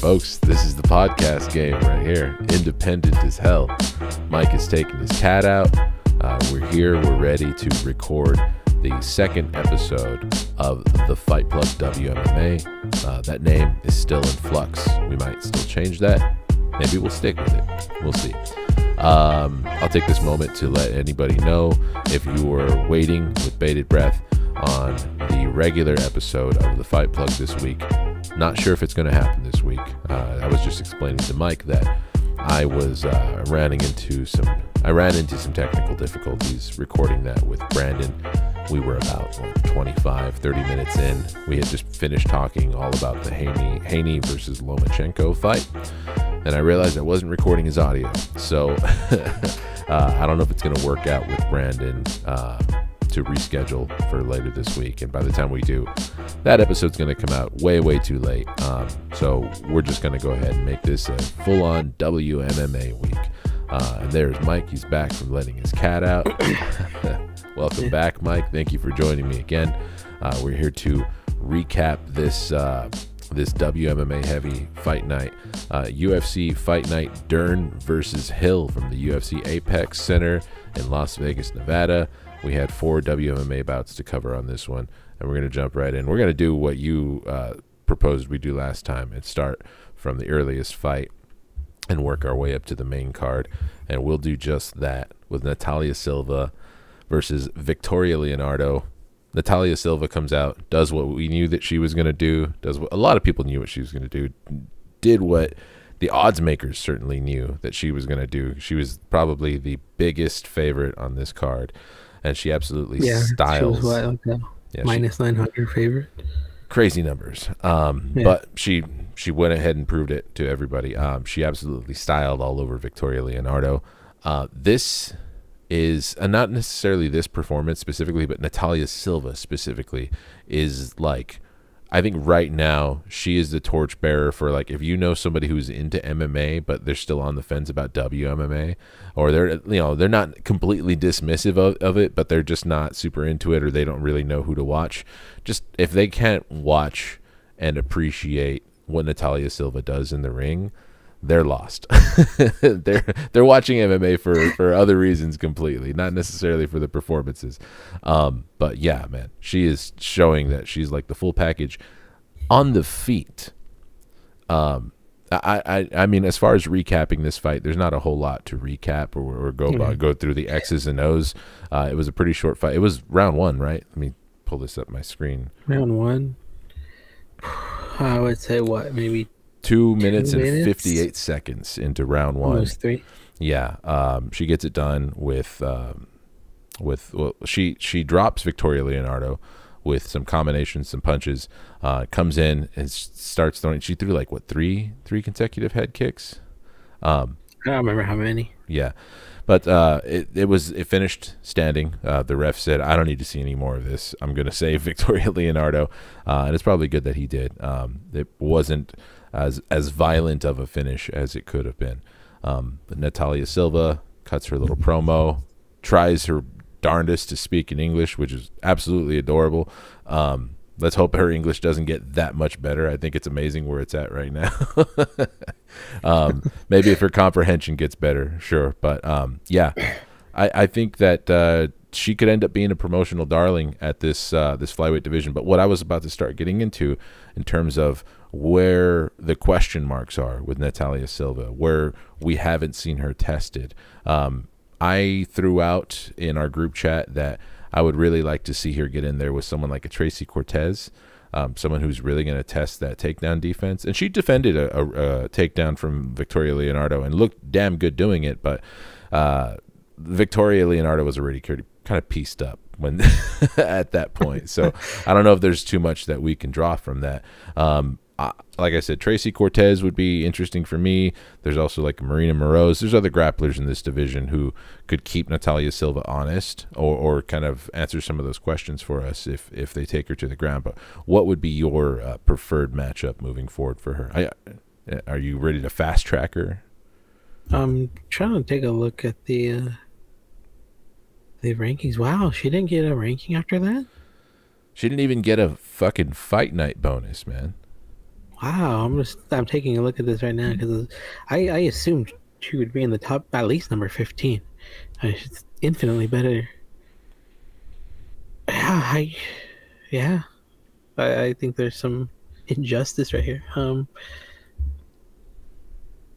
Folks, this is the podcast game right here. Independent as hell. Mike is taking his cat out. We're here. We're ready to record the second episode of the Fight Plug WMMA. That name is still in flux. We might still change that. Maybe we'll stick with it. We'll see. I'll take this moment to let anybody know, if you were waiting with bated breath on the regular episode of the Fight Plug this week, not sure if it's going to happen this week. I was just explaining to Mike that I was ran into some technical difficulties recording that with Brandon. We were about 25-30 minutes in. We had just finished talking all about the Haney versus Lomachenko fight, and I realized I wasn't recording his audio. So I don't know if it's going to work out with Brandon to reschedule for later this week, and by the time we do, that episode's going to come out way too late. So we're just going to go ahead and make this a full-on WMMA week. And there's Mike. He's back from letting his cat out. Welcome back, Mike. Thank you for joining me again. We're here to recap this WMMA heavy fight night, UFC Fight Night Dern versus Hill from the UFC Apex Center in Las Vegas, Nevada. We had 4 WMMA bouts to cover on this one, and we're going to jump right in. We're going to do what you proposed we do last time and start from the earliest fight and work our way up to the main card, and we'll do just that with Natalia Silva versus Victoria Leonardo. Natalia Silva comes out, does what we knew that she was going to do, does what a lot of people knew what she was going to do, did what the odds makers certainly knew that she was going to do. She was probably the biggest favorite on this card, and she absolutely styles. She was minus 900 favorite. Crazy numbers. But she went ahead and proved it to everybody. She absolutely styled all over Victoria Leonardo. This is not necessarily this performance specifically, but Natalia Silva specifically is like, I think right now she is the torchbearer for, like, if you know somebody who's into MMA but they're still on the fence about WMMA, or they're not completely dismissive of it, but they're just not super into it, or they don't really know who to watch. Just if they can't watch and appreciate what Natalia Silva does in the ring, they're lost. they're watching MMA for other reasons completely, not necessarily for the performances. But yeah, man, she is showing that she's like the full package on the feet. I mean, as far as recapping this fight, there's not a whole lot to recap or go through the X's and O's. It was a pretty short fight. It was round 1, right? Let me pull this up my screen. Round 1. I would say maybe 2 minutes and 58 seconds into round 1. Almost 3. Yeah, she gets it done with she drops Victoria Leonardo with some combinations, some punches. Comes in and starts throwing. She threw like three consecutive head kicks. I don't remember how many. Yeah, but it finished standing. The ref said, "I don't need to see any more of this. I'm going to save Victoria Leonardo," and it's probably good that he did. It wasn't as violent of a finish as it could have been. But Natalia Silva cuts her little promo, tries her darndest to speak in English, which is absolutely adorable. Let's hope her English doesn't get that much better. I think it's amazing where it's at right now. Maybe if her comprehension gets better, sure. But yeah, I think that she could end up being a promotional darling at this flyweight division. But what I was about to start getting into in terms of where the question marks are with Natalia Silva, where we haven't seen her tested. I threw out in our group chat that I would really like to see her get in there with someone like a Tracy Cortez, someone who's really going to test that takedown defense. And she defended a takedown from Victoria Leonardo and looked damn good doing it, but Victoria Leonardo was already kind of pieced up when at that point. So I don't know if there's too much that we can draw from that. like I said, Tracy Cortez would be interesting for me. There's also like Marina Moroz. There's other grapplers in this division who could keep Natalia Silva honest or kind of answer some of those questions for us if they take her to the ground. But what would be your preferred matchup moving forward for her? Are you ready to fast track her? I'm trying to take a look at the rankings. Wow, she didn't get a ranking after that? She didn't even get a fucking fight night bonus, man. Wow, I'm taking a look at this right now because I assumed she would be in the top, at least number 15. It's infinitely better. Yeah, I think there's some injustice right here.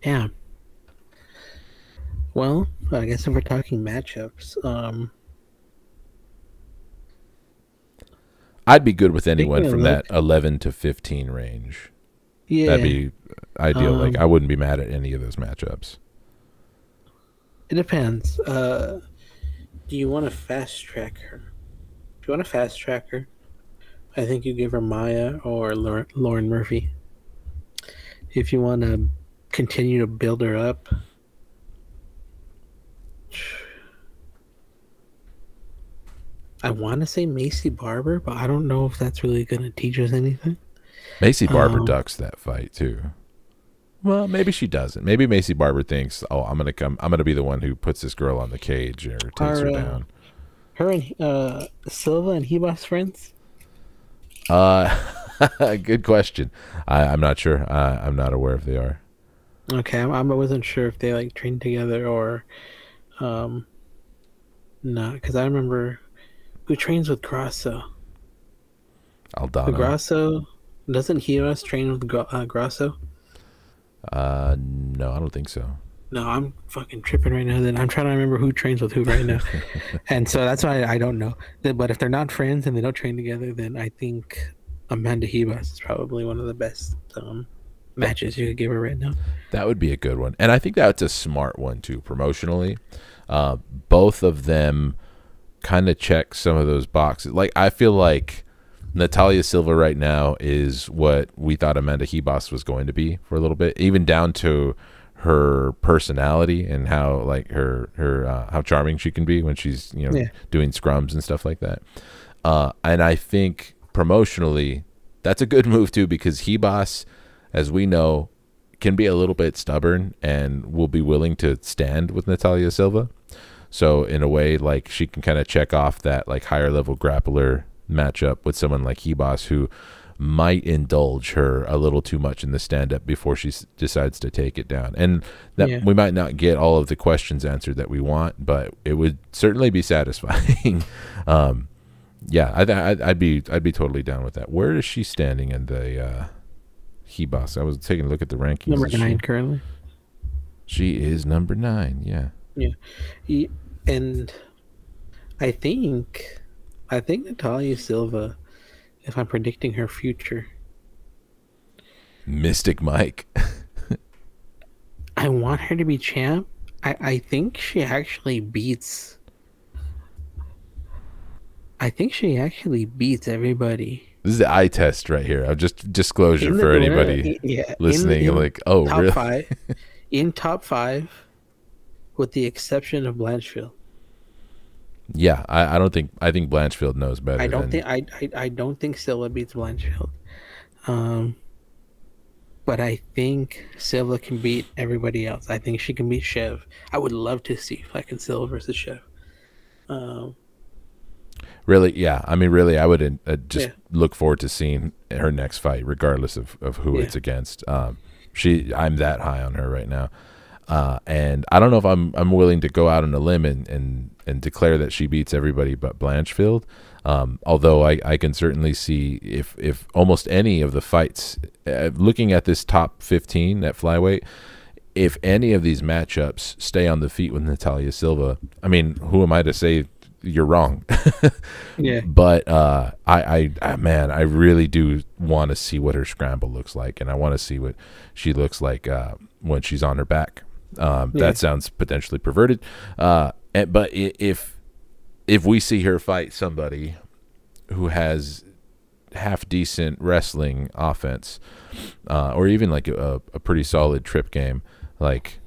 Yeah. Well, I guess if we're talking matchups, I'd be good with anyone from that 11 to 15 range. Yeah, that'd be ideal. Like, I wouldn't be mad at any of those matchups. It depends. Do you want to fast track her? If you want to fast track her, I think you give her Maya or Lauren Murphy. If you want to continue to build her up, I want to say Macy Barber, but I don't know if that's really going to teach us anything. Macy Barber ducks that fight too. Well, maybe she doesn't. Maybe Macy Barber thinks, "Oh, I'm gonna be the one who puts this girl on the cage or takes her down." Her and Silva and Hebas friends? Good question. I'm not sure. I'm not aware if they are. Okay, I wasn't sure if they like trained together or not, because I remember who trains with Grasso. Aldana. Grasso. Doesn't Hebas train with Grasso? No, I don't think so. No, I'm fucking tripping right now. Then I'm trying to remember who trains with who right now, and so that's why I don't know. But if they're not friends and they don't train together, then I think Amanda Hebas is probably one of the best matches you could give her right now. That would be a good one, and I think that's a smart one too, promotionally. Both of them kind of check some of those boxes. Like, I feel like Natalia Silva right now is what we thought Amanda Hebas was going to be for a little bit, even down to her personality and how like her how charming she can be when she's doing scrums and stuff like that. And I think promotionally that's a good move too, because Hebas, as we know, can be a little bit stubborn and will be willing to stand with Natalia Silva. So in a way, like, she can kind of check off that like higher level grappler matchup with someone like Hebas, who might indulge her a little too much in the stand-up before she decides to take it down. And that we might not get all of the questions answered that we want, but it would certainly be satisfying. I'd be totally down with that. Where is she standing in the Hebas? I was taking a look at the rankings. Number 9 currently. She is number 9. Yeah. And I think Natalia Silva, if I'm predicting her future, Mystic Mike. I want her to be champ. I think she actually beats. I think she actually beats everybody. This is the eye test right here. I'll just disclosure for anybody listening. Like, oh, top really? 5, in top 5, with the exception of Blanchfield. Yeah, I think Blanchfield knows better. I don't think Silva beats Blanchfield. But I think Silva can beat everybody else. I think she can beat Chev. I would love to see fucking Silva versus Chev. Really, yeah. I mean, really, I would look forward to seeing her next fight, regardless of who it's against. I'm that high on her right now. And I don't know if I'm willing to go out on a limb and declare that she beats everybody but Blanchfield. Although I can certainly see if almost any of the fights, looking at this top 15 at flyweight, if any of these matchups stay on the feet with Natalia Silva, I mean, who am I to say you're wrong? Yeah. But I really do want to see what her scramble looks like, and I want to see what she looks like when she's on her back. That sounds potentially perverted, but if we see her fight somebody who has half decent wrestling offense, or even like a pretty solid trip game, like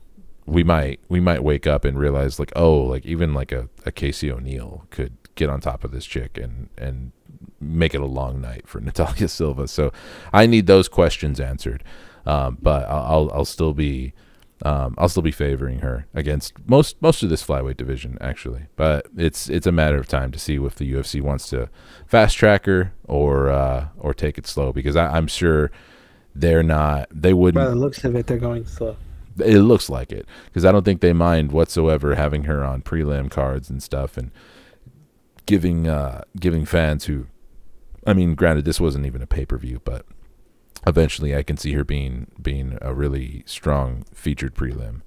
we might wake up and realize like, oh, like even like a Casey O'Neill could get on top of this chick and make it a long night for Natalia Silva. So I need those questions answered. But I'll still be favoring her against most of this flyweight division, actually. But it's a matter of time to see if the UFC wants to fast track her or take it slow, because I'm sure they wouldn't. By the looks of it, they're going slow. It looks like it, because I don't think they mind whatsoever having her on prelim cards and stuff, and giving fans who, I mean, granted, this wasn't even a pay-per-view, but eventually I can see her being a really strong featured prelim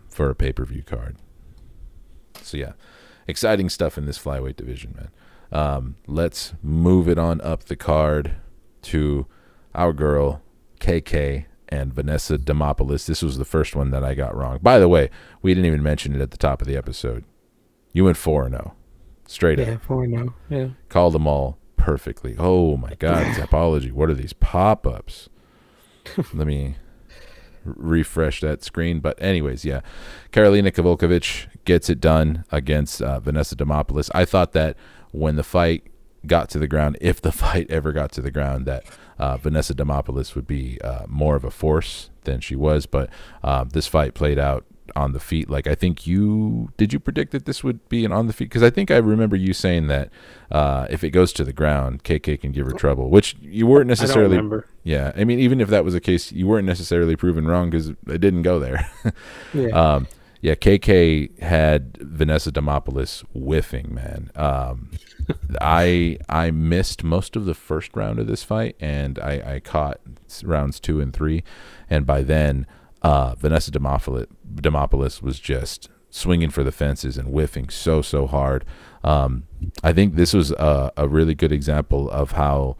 for a pay-per-view card. So yeah, exciting stuff in this flyweight division, man. Let's move it on up the card to our girl KK and Vanessa Demopoulos. This was the first one that I got wrong. By the way, we didn't even mention it at the top of the episode. You went 4-0. Straight up. Yeah, 4-0. Yeah. Called them all perfectly. Oh my God, Tapology. What are these pop-ups? Let me refresh that screen. But anyways, yeah. Karolina Kowalkiewicz gets it done against Vanessa Demopoulos. I thought that when the fight got to the ground, if the fight ever got to the ground, that Vanessa Demopoulos would be more of a force than she was. But this fight played out on the feet. Like, I think did you predict that this would be an on the feet? Because I think I remember you saying that if it goes to the ground, KK can give her trouble, which you weren't necessarily. I don't remember. Yeah, I mean, even if that was the case, you weren't necessarily proven wrong, because it didn't go there. Yeah. Yeah, KK had Vanessa Demopoulos whiffing, man. I missed most of the first round of this fight, and I caught rounds 2 and 3, and by then Vanessa Demopoulos was just swinging for the fences and whiffing so hard. I think this was a really good example of how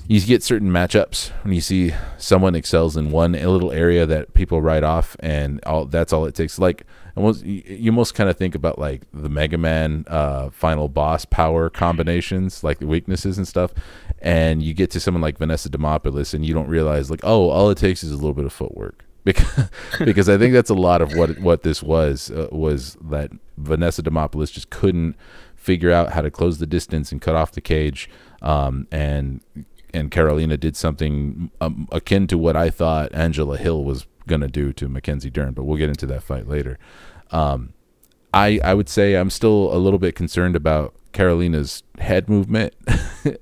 you get certain matchups when you see someone excels in one little area that people write off, and that's all it takes. Like, you almost kind of think about like the Mega Man final boss power combinations, like the weaknesses and stuff, and you get to someone like Vanessa Demopoulos and you don't realize, like, oh, all it takes is a little bit of footwork. Because I think that's a lot of what this was that Vanessa Demopoulos just couldn't figure out how to close the distance and cut off the cage, and Karolina did something akin to what I thought Angela Hill was going to do to Mackenzie Dern, but we'll get into that fight later. I would say I'm still a little bit concerned about Karolina's head movement,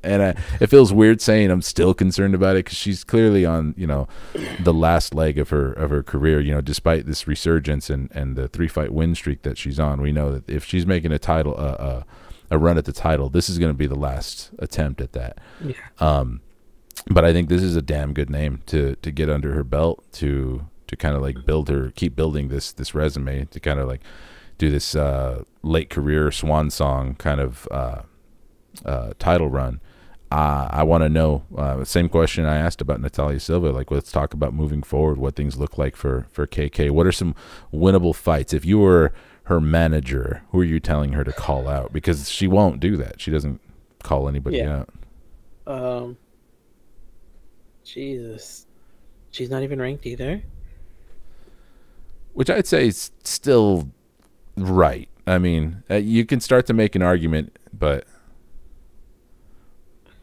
and it feels weird saying I'm still concerned about it, because she's clearly on, the last leg of her career. Despite this resurgence and the 3-fight win streak that she's on, we know that if she's making a run at the title, this is going to be the last attempt at that. Yeah. But I think this is a damn good name to get under her belt, to kind of like keep building this resume, to kind of like do this late career swan song kind of title run. I want to know, same question I asked about Natalia Silva. Like, let's talk about moving forward, what things look like for KK. What are some winnable fights? If you were her manager, who are you telling her to call out? Because she won't do that. She doesn't call anybody out. Jesus. She's not even ranked either. Which I'd say is still right. I mean, you can start to make an argument, but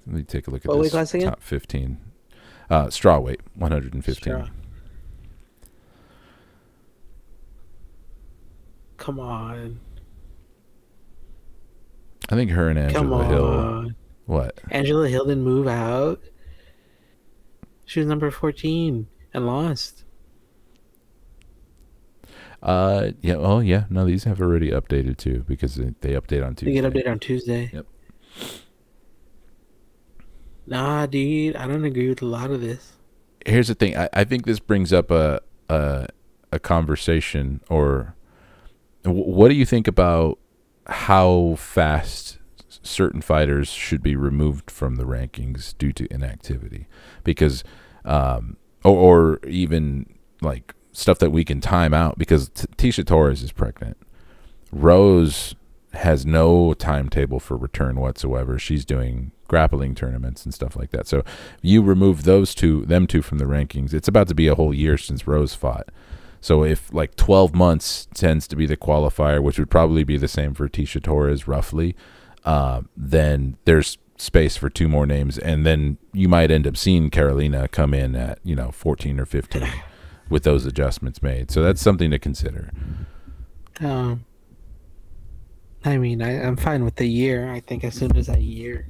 let me take a look at this top 15. Strawweight, 115. Straw. Come on. I think her and Angela Hill. What? Angela Hill didn't move out. She was number 14 and lost. Yeah. Oh, yeah. No, these have already updated too, because they update on Tuesday. They get updated on Tuesday. Yep. Nah, dude, I don't agree with a lot of this. Here's the thing. I think this brings up a conversation, or what do you think about how fast certain fighters should be removed from the rankings due to inactivity? Because, or even like stuff that we can time out, because Tisha Torres is pregnant. Rose has no timetable for return whatsoever. She's doing grappling tournaments and stuff like that. So you remove them two from the rankings, it's about to be a whole year since Rose fought. So if like 12 months tends to be the qualifier, which would probably be the same for Tisha Torres roughly, then there's space for two more names, and then you might end up seeing Carolina come in at 14 or 15 with those adjustments made. So that's something to consider. I mean, I'm fine with the year. I think as soon as that year,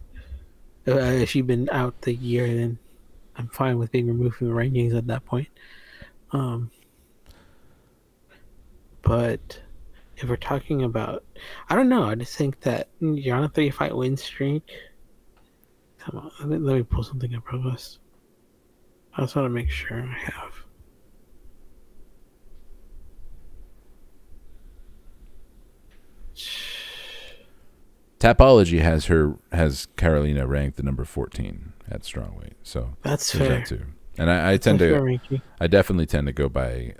if she's been out the year, then I'm fine with being removed from the rankings at that point. But if we're talking about, I don't know. I just think that you're on a 3-fight win streak. Come on, let me pull something up real fast. I just want to make sure I have. Tapology has Carolina ranked the number 14 at strawweight, so that's fair. That too. And I definitely tend to go by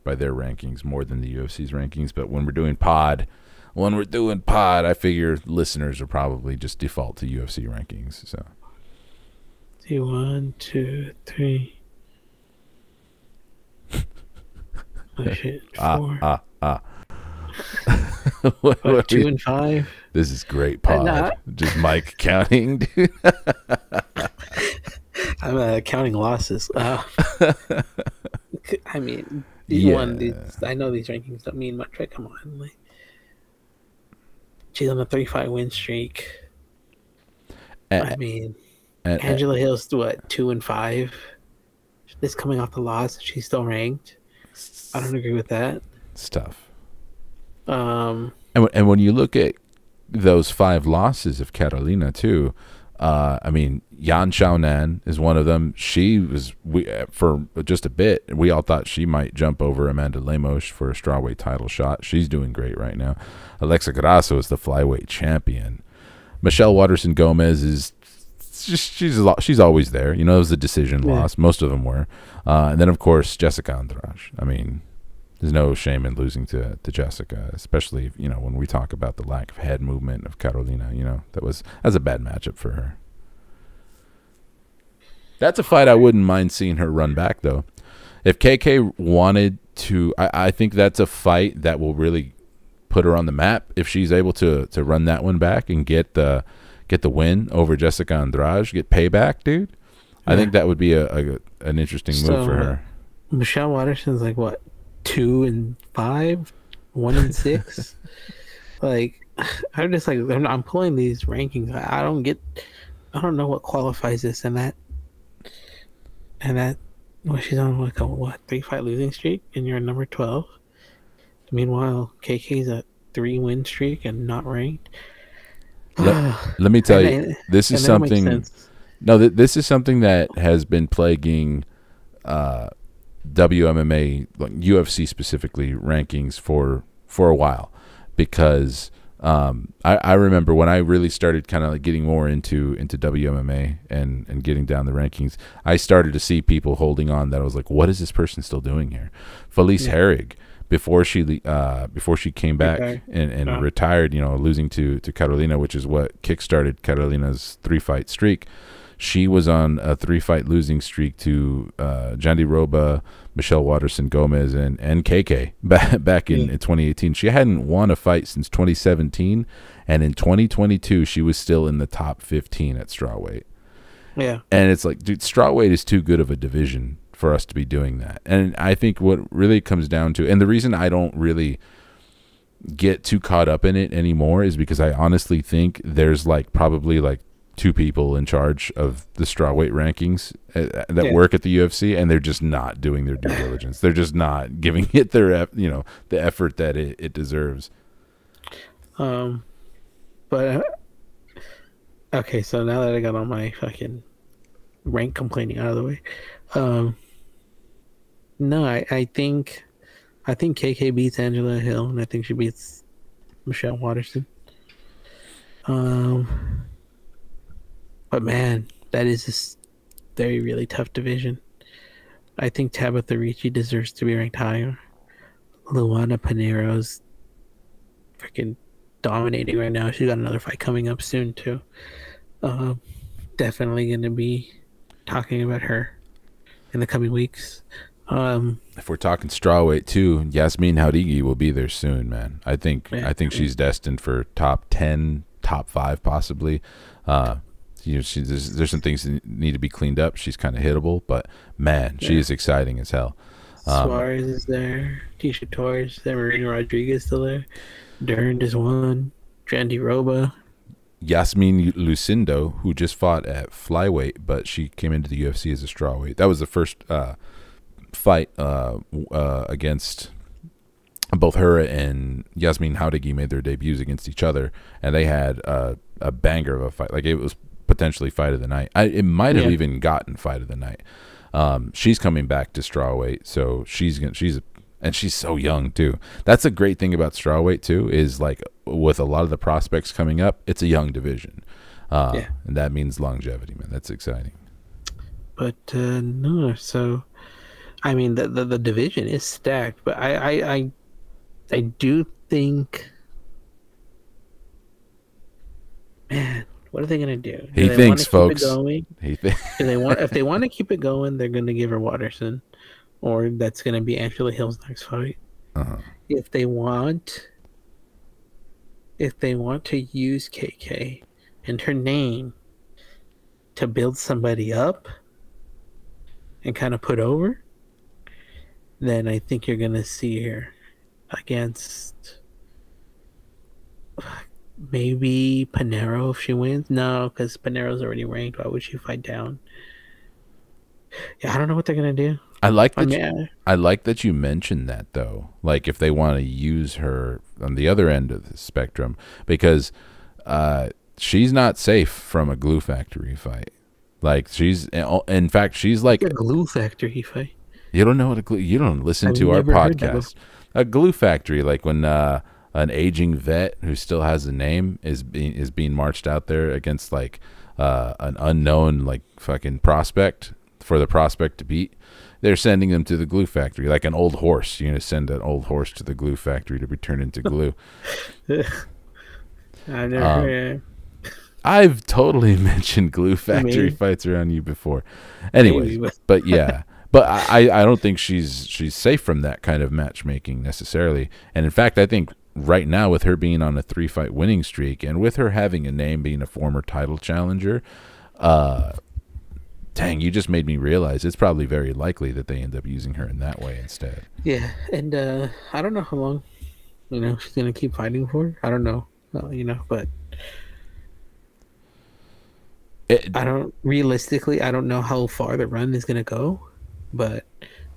their rankings more than the UFC's rankings. But when we're doing pod, I figure listeners will probably just default to UFC rankings. So 1, 2, 3. Oh shit! 4. what 2 and 5. This is great pod. Just Mike counting, dude. I'm counting losses. I mean, I know these rankings don't mean much, right? Come on, like, she's on a 3-fight win streak. I mean, Angela Hill's 2 and 5. This coming off the loss, she's still ranked. I don't agree with that. It's tough. And when you look at those 5 losses of Carolina too, I mean, Yan Xiaonan is one of them. She was for just a bit. We all thought she might jump over Amanda Lemos for a strawweight title shot. She's doing great right now. Alexa Grasso is the flyweight champion. Michelle Waterson Gomez is she's always there. It was a decision loss. Most of them were. And then of course Jessica Andrade. I mean, there's no shame in losing to Jessica, especially when we talk about the lack of head movement of Carolina. That's a bad matchup for her. That's a fight I wouldn't mind seeing her run back though. If KK wanted to, I think that's a fight that will really put her on the map if she's able to run that one back and get the win over Jessica Andrade, get payback, dude. Yeah. I think that would be an interesting move for her. Michelle Waterson's like what? 2 and 5, 1 and 6. Like, I'm just like, I'm pulling these rankings. I don't know what qualifies this and that. Well, she's on like a 3-fight losing streak, and you're number 12. Meanwhile, KK's a 3-win streak and not ranked. Let me tell you, this is something. No, this is something that has been plaguing WMMA, like UFC specifically, rankings for a while, because I remember when I really started kind of like getting more into WMMA and getting down the rankings, I started to see people holding on that I was like, what is this person still doing here? Felice Herrig, before she came back and retired, losing to Carolina, which is what kickstarted Carolina's 3-fight streak. She was on a 3-fight losing streak to Jandiroba, Michelle Waterson Gomez, and KK back in 2018. She hadn't won a fight since 2017, and in 2022 she was still in the top 15 at strawweight. Yeah, and it's like, dude, strawweight is too good of a division for us to be doing that. And I think what really comes down to, and the reason I don't really get too caught up in it anymore, is because I honestly think there's probably 2 people in charge of the strawweight rankings that work at the UFC, and they're just not doing their due diligence. They're just not giving it their the effort that it deserves. But okay, so now that I got all my fucking rank complaining out of the way, no, I think KK beats Angela Hill, and I think she beats Michelle Waterson. But man, that is a very, really tough division. I think Tabitha Ricci deserves to be ranked higher. Luana Pinero's freaking dominating right now. She's got another fight coming up soon too. Definitely going to be talking about her in the coming weeks. If we're talking strawweight too, Yasmin Jauregui will be there soon, man. I think she's destined for top 10, top 5 possibly. There's some things that need to be cleaned up. She's kind of hittable, but man, she is exciting as hell. Suarez is there. Tisha Torres there. Marina Rodriguez still there. Dern just won. Jandy Roba. Yasmin Lucindo, who just fought at flyweight, but she came into the UFC as a strawweight. That was the first fight against both her and Yasmin Jauregui made their debuts against each other, and they had a banger of a fight. Like, it was potentially fight of the night. It might have even gotten fight of the night. She's coming back to strawweight, so and she's so young too. That's a great thing about strawweight too, is like with a lot of the prospects coming up, it's a young division, and that means longevity, man. That's exciting. But no, so I mean the division is stacked, but I do think, man, what are they gonna do? He thinks, folks. If they want to keep it going, they're gonna give her Watterson, or that's gonna be Angela Hill's next fight. If they want to use KK and her name to build somebody up and kind of put over, then I think you're gonna see her against maybe Panero if she wins. No, because Panero's already ranked. Why would she fight down? Yeah, I don't know what they're gonna do. I like that you mentioned that, though. Like, if they want to use her on the other end of the spectrum, because she's not safe from a Glue Factory fight. Like, in fact, she's like a Glue Factory fight. You don't know what you don't listen to our podcast. A Glue Factory, like when an aging vet who still has a name is being marched out there against like an unknown like fucking prospect for the prospect to beat. They're sending them to the Glue Factory, like an old horse. You're gonna send an old horse to the Glue Factory to be turned into glue. I never. I've totally mentioned Glue Factory fights around you before. Anyways, but yeah. But I don't think she's safe from that kind of matchmaking necessarily. And in fact, I think right now, with her being on a 3-fight winning streak and with her having a name, being a former title challenger, dang, you just made me realize it's probably very likely that they end up using her in that way instead. Yeah, and I don't know how long, she's going to keep fighting for. I don't know, but realistically, I don't know how far the run is going to go. But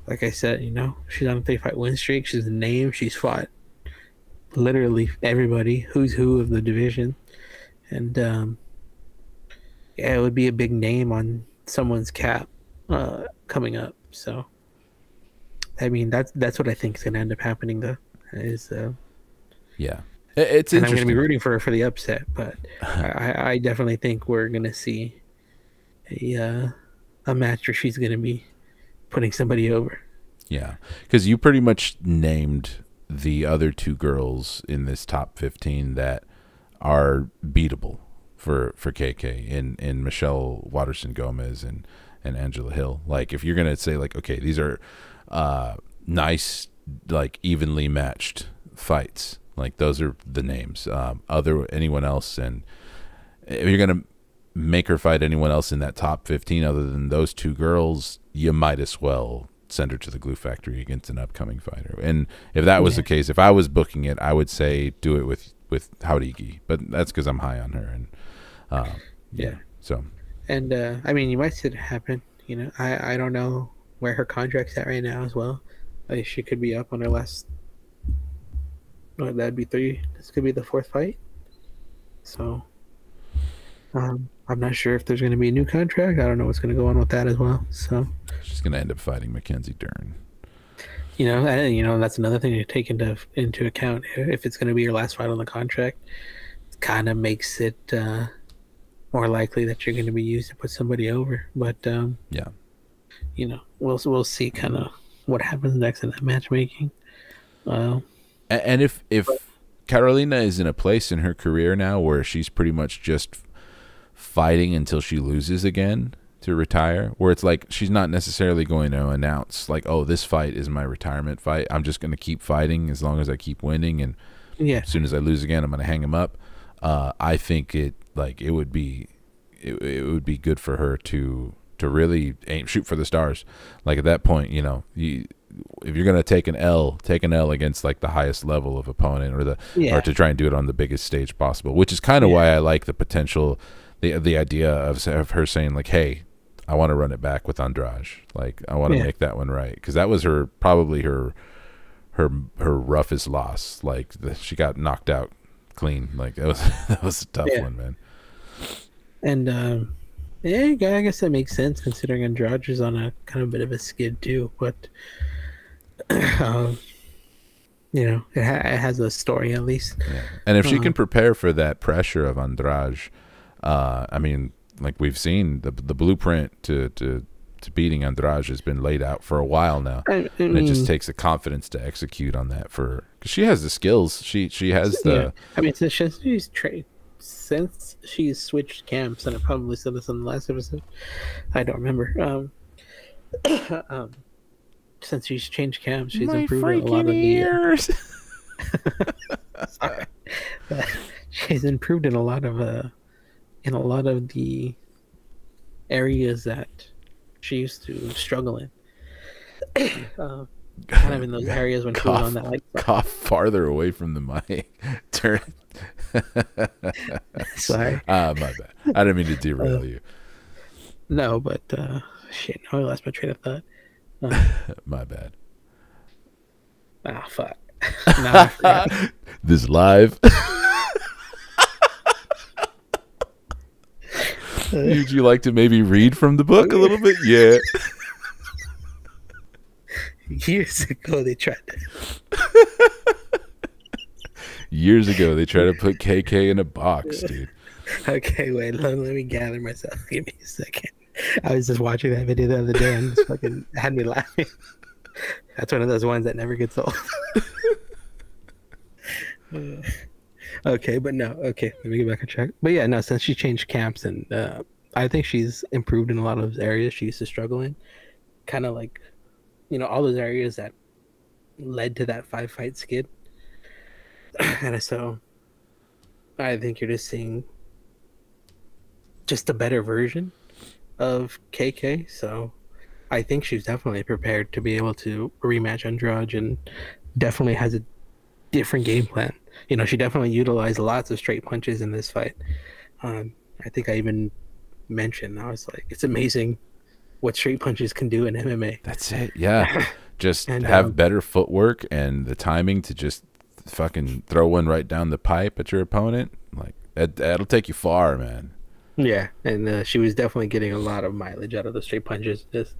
like I said, she's on a 3-fight win streak. She's a name. She's fought literally everybody, who's who of the division. And it would be a big name on someone's cap coming up. So I mean, that's what I think is going to end up happening, though. It's interesting. I'm going to be rooting for her for the upset, but I definitely think we're going to see a match where she's going to be putting somebody over. Yeah, because you pretty much named the other two girls in this top 15 that are beatable for KK in Michelle Watterson Gomez and Angela Hill. Like, if you're gonna say like, okay, these are nice, like evenly matched fights, like those are the names. Anyone else, and if you're gonna make her fight anyone else in that top 15 other than those two girls, you might as well send her to the Glue Factory against an upcoming fighter. And if that was the case, if I was booking it, I would say do it with Jauregui, but that's because I'm high on her. And so, and I mean, you might see it happen. I don't know where her contract's at right now as well. She could be up on her last. That'd be 3. This could be the 4th fight. So, I'm not sure if there's going to be a new contract. I don't know what's going to go on with that as well. So she's going to end up fighting Mackenzie Dern. That's another thing to take into account. If it's going to be your last fight on the contract, it kind of makes it more likely that you're going to be used to put somebody over. But we'll see kind of what happens next in that matchmaking. And if Carolina is in a place in her career now where she's pretty much just fighting until she loses again to retire, where it's like she's not necessarily going to announce like, oh, this fight is my retirement fight. I'm just going to keep fighting as long as I keep winning, and as soon as I lose again, I'm going to hang him up. I think it would be good for her to really shoot for the stars. Like at that point, you know, if you're going to take an L against like the highest level of opponent, or to try and do it on the biggest stage possible, which is kind of why I like the potential, the idea of her saying like, hey, I want to run it back with Andrade. Like I want to make that one right, because that was probably her roughest loss. Like she got knocked out clean. Like that was a tough one, man. And I guess that makes sense considering Andrade is on a kind of bit of a skid too. But you know, it has a story at least. Yeah. And if she can prepare for that pressure of Andrade, I mean, like we've seen the blueprint to beating Andrade has been laid out for a while now, and it just takes the confidence to execute on that. Because she has the skills, she has the. I mean, since she's switched camps, and I probably said this in the last episode, I don't remember. Since she's changed camps, she's improved in a lot of the. Sorry, she's improved in a lot of the areas that she used to struggle in. Kind of in those areas when she was on that like cough farther away from the mic. Turn. Sorry. My bad. I didn't mean to derail you. No, but shit. Now I lost my train of thought. My bad. Ah, fuck. Nah, this live. Would you like to maybe read from the book a little bit? Yeah. Years ago, they tried to. Years ago, they tried to put KK in a box, dude. Okay, wait. Let me gather myself. Give me a second. I was just watching that video the other day and just fucking had me laughing. That's one of those ones that never gets old. Okay, but no. Okay, let me get back on track. But yeah, no, since she changed camps, and I think she's improved in a lot of those areas she used to struggle in. Kind of like, you know, all those areas that led to that 5-fight skid. And so I think you're just seeing just a better version of KK. So I think she's definitely prepared to be able to rematch Andrade, and definitely has a different game plan. You know, she definitely utilized lots of straight punches in this fight. I think I even mentioned, I was like, it's amazing what straight punches can do in MMA. That's it. Yeah. Just have better footwork and the timing to just fucking throw one right down the pipe at your opponent. Like that'll take you far, man. Yeah. And she was definitely getting a lot of mileage out of the straight punches, just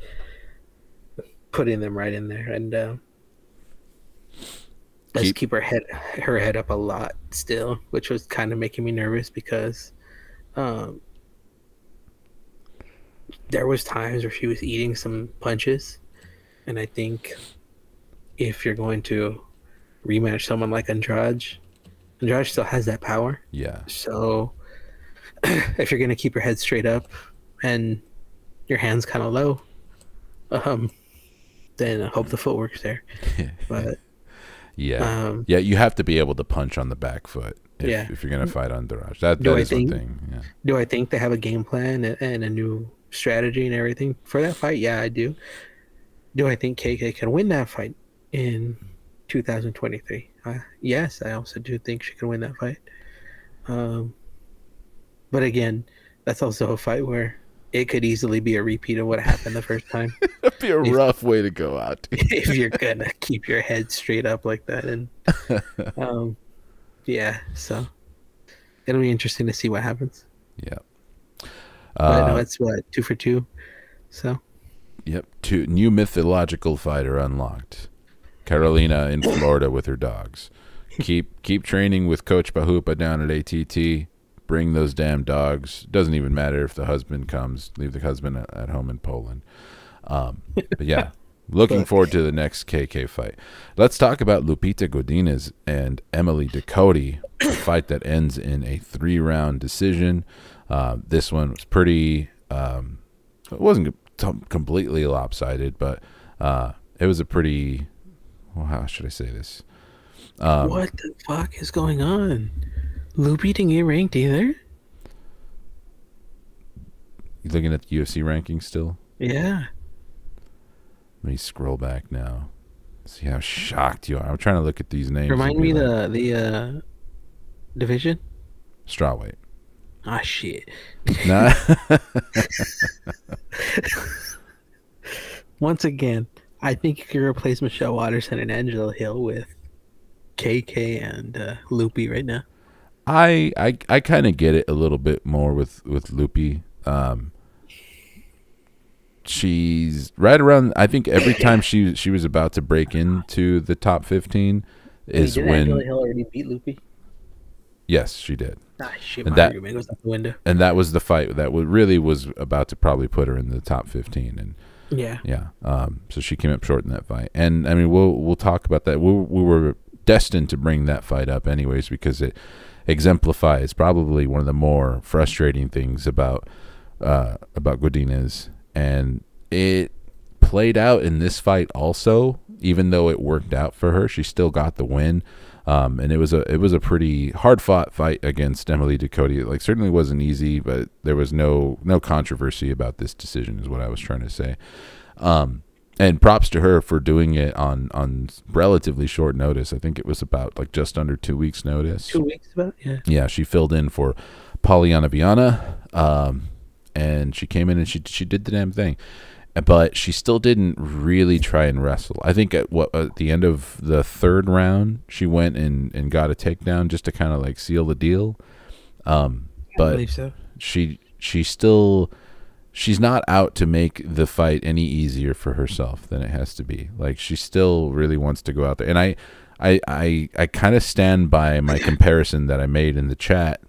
putting them right in there. And keep her head up a lot still, which was kind of making me nervous, because there was times where she was eating some punches, and I think if you're going to rematch someone like Andrade still has that power. Yeah. So if you're going to keep your head straight up and your hands kind of low, then I hope the footwork's there. But yeah, you have to be able to punch on the back foot if you're going to fight Andrade. That is one thing. Yeah. Do I think they have a game plan and a new strategy and everything for that fight? Yeah, I do. Do I think KK can win that fight in 2023? Yes, I also do think she can win that fight. But again, that's also a fight where it could easily be a repeat of what happened the first time. It'd be a rough way to go out, dude. If you're gonna keep your head straight up like that. And yeah, so it'll be interesting to see what happens. Yeah. But no, it's what, 2 for 2. So yep, 2 new mythological fighter unlocked. Carolina in Florida with her dogs. Keep training with Coach Bahupa down at ATT. Bring those damn dogs. Doesn't even matter if the husband comes. Leave the husband at home in Poland. But yeah, Looking forward to the next KK fight. Let's talk about Lupita Godinez and Emily Ducote, a fight that ends in a 3-round decision. This one was pretty. It wasn't completely lopsided, but it was a pretty. Well, how should I say this? What the fuck is going on? Lupita didn't get ranked either. You looking at the UFC rankings still? Yeah. Let me scroll back now. See how shocked you are. I'm trying to look at these names. Remind me the division. Strawweight. Ah, shit. Nah. Once again, I think you could replace Michelle Watterson and Angela Hill with KK and Loopy right now. I kind of get it a little bit more with Loopy. She's right around. I think every time she was about to break into the top 15 is when Angela Hill already beat Loopy. Yes, she did. Ah, shit, And my argument goes out the window. And that was the fight that really was about to probably put her in the top 15. And yeah. So she came up short in that fight. And I mean, we'll talk about that. We were destined to bring that fight up anyways because it exemplifies probably one of the more frustrating things about Godinez. And it played out in this fight also, even though it worked out for her. She still got the win. And it was a pretty hard fought fight against Emily Ducote. It certainly wasn't easy, but there was no controversy about this decision is what I was trying to say. And props to her for doing it on relatively short notice. I think it was about just under 2 weeks notice. 2 weeks about, yeah. Yeah, she filled in for Polyana Viana. And she came in and she did the damn thing. But she still didn't really try and wrestle. I think at the end of the 3rd round, she went and got a takedown just to kind of seal the deal. I believe so. She's not out to make the fight any easier for herself than it has to be. She still really wants to go out there. And I kind of stand by my comparison that I made in the chat,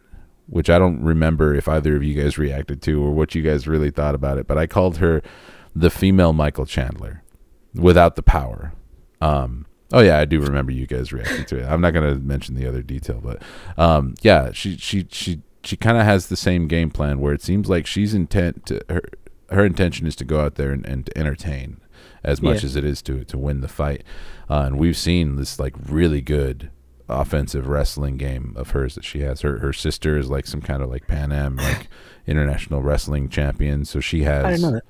which I don't remember if either of you guys reacted to or what you guys really thought about it. But I called her the female Michael Chandler without the power. Oh yeah, I do remember you guys reacting to it. I'm not going to mention the other detail, but yeah, she kind of has the same game plan where it seems like she's her intention is to go out there and to entertain as much as it is to win the fight. And we've seen this really good offensive wrestling game of hers that she has. Her sister is some kind of Pan Am international wrestling champion, so she has. I didn't know that.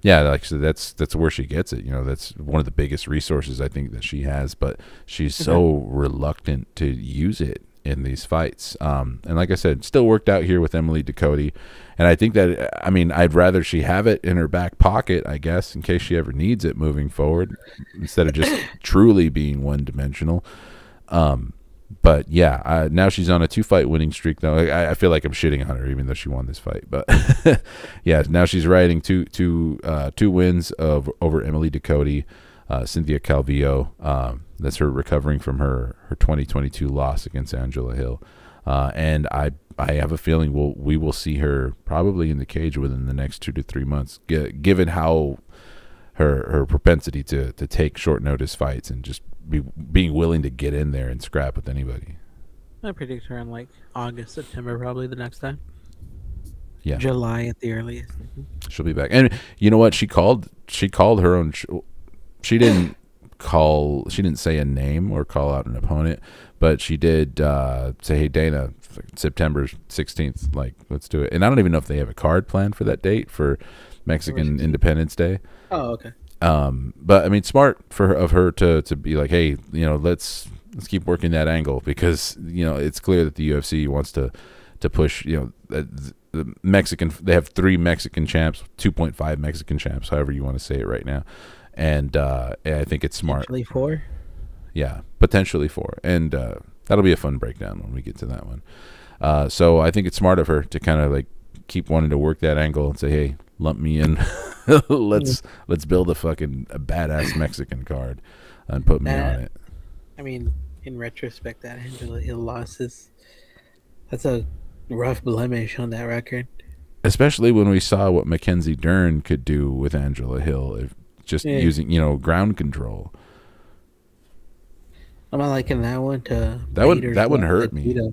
Yeah, so that's where she gets it. That's one of the biggest resources I think that she has, but she's so reluctant to use it in these fights. And like I said, still worked out here with Emily Ducote. And I think that, I'd rather she have it in her back pocket, I guess, in case she ever needs it moving forward, instead of just truly being one-dimensional. But yeah, now she's on a 2-fight winning streak. Though I feel like I'm shitting on her, even though she won this fight. But yeah, now she's riding two wins over Emily Ducote, Cynthia Calvillo. That's her recovering from her 2022 loss against Angela Hill. And I have a feeling we will see her probably in the cage within the next 2 to 3 months, given how her propensity to take short notice fights and just being willing to get in there and scrap with anybody. I predict her in August, September, probably the next time. Yeah, July at the earliest. She'll be back. And you know what? She called her own. She didn't say a name or call out an opponent, but she did say, "Hey Dana, September 16th, let's do it." And I don't even know if they have a card planned for that date for Mexican Independence Day. Oh, okay. But smart of her to be hey, let's keep working that angle, because it's clear that the UFC wants to push the Mexican. They have 3 Mexican champs, 2.5 Mexican champs, however you want to say it right now, and I think it's smart. Potentially 4. Yeah, potentially 4, and that'll be a fun breakdown when we get to that one. So I think it's smart of her to kind of keep wanting to work that angle and say, hey, lump me in. let's build a badass Mexican card and put me on it. In retrospect, that Angela Hill loss that's a rough blemish on that record. Especially when we saw what Mackenzie Dern could do with Angela Hill. just Yeah. using, ground control. I'm not liking that one. To That one hurt me.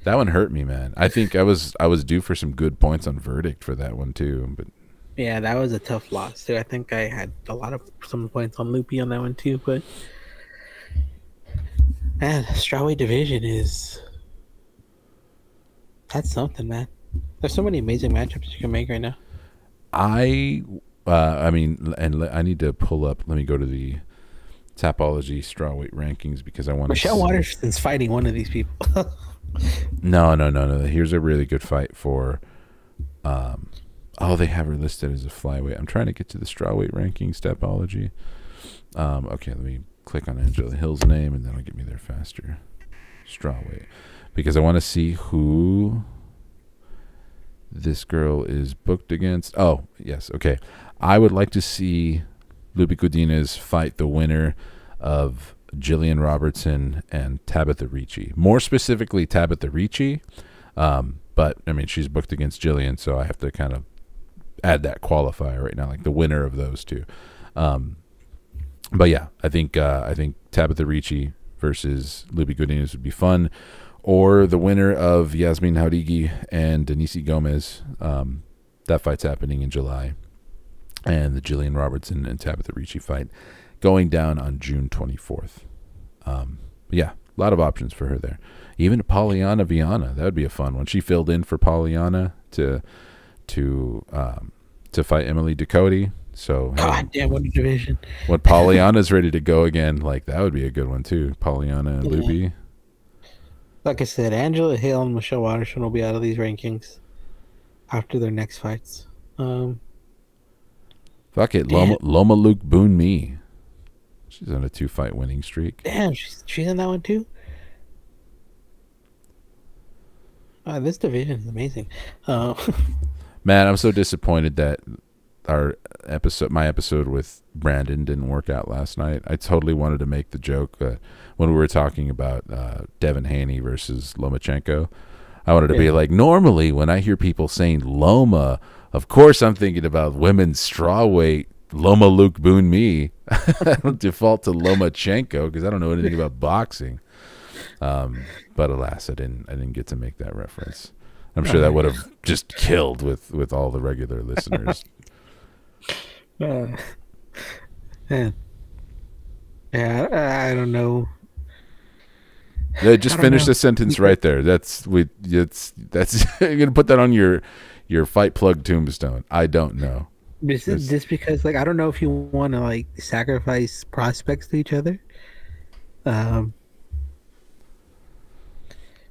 That one hurt me, man. I think I was due for some good points on verdict for that one too. But yeah, that was a tough loss too. I think I had some points on Loopy on that one too. But man, strawweight division that's something, man. There's so many amazing matchups you can make right now. I mean, and I need to pull up. Let me go to the Tapology strawweight rankings because I want to. Michelle Waterson's fighting one of these people. No. Here's a really good fight for. Oh, they have her listed as a flyweight. I'm trying to get to the strawweight rankings, Tapology. Okay, let me click on Angela Hill's name, and then it'll get me there faster. Strawweight, because I want to see who this girl is booked against. Oh, yes. Okay, I would like to see Lupi Godinez fight the winner of Jillian Robertson and Tabitha Ricci. More specifically, Tabitha Ricci. But, I mean, she's booked against Jillian, so I have to kind of add that qualifier right now, like the winner of those two. But, yeah, I think Tabitha Ricci versus Lupi Godinez would be fun. Or the winner of Yasmin Jauregui and Denise Gomez. That fight's happening in July. And the Jillian Robertson and Tabitha Ricci fight going down on June 24th. Yeah, a lot of options for her there. Even Polyana Viana, that would be a fun one. She filled in for Polyana to fight Emily Ducote. So God damn, what a division! When Polyana's ready to go again, like that would be a good one too. Polyana and Lupi. Like I said, Angela Hill and Michelle Waterson will be out of these rankings after their next fights. Fuck it, Loma Luke Boone Me. She's on a 2-fight winning streak. Damn, she's in that one too. This division is amazing. Man, I'm so disappointed that my episode with Brandon didn't work out last night. I totally wanted to make the joke when we were talking about Devin Haney versus Lomachenko. I wanted to be like, normally when I hear people saying Loma, of course I'm thinking about women's strawweight, Loma Luke Boone Me. I don't default to Lomachenko because I don't know anything about boxing. But alas, I didn't get to make that reference. I'm sure that would have just killed with all the regular listeners. Man. Yeah, I don't know. Yeah, just finish the sentence right there. That's you're gonna put that on your Fight Plug tombstone. I don't know. Just because, like, I don't know if you want to like sacrifice prospects to each other,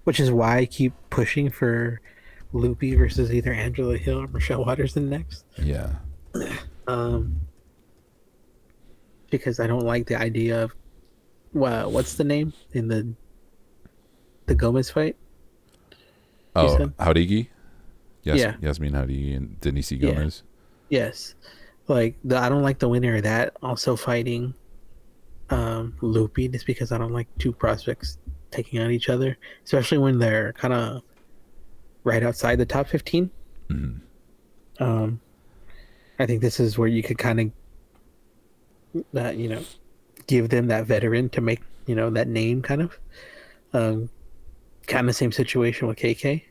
which is why I keep pushing for Lupi versus either Angela Hill or Michelle Waterson next. Yeah. Because I don't like the idea of what's the name in the Gomez fight? Oh, Jauregui? Yes, yeah. Yasmin Jauregui and Denise Gomez. Yeah. Yes. Like I don't like the winner of that also fighting Lupi, just because I don't like two prospects taking on each other, especially when they're kind of right outside the top 15. Mm-hmm. I think this is where you could kind of give them that veteran to make that name kind of same situation with KK.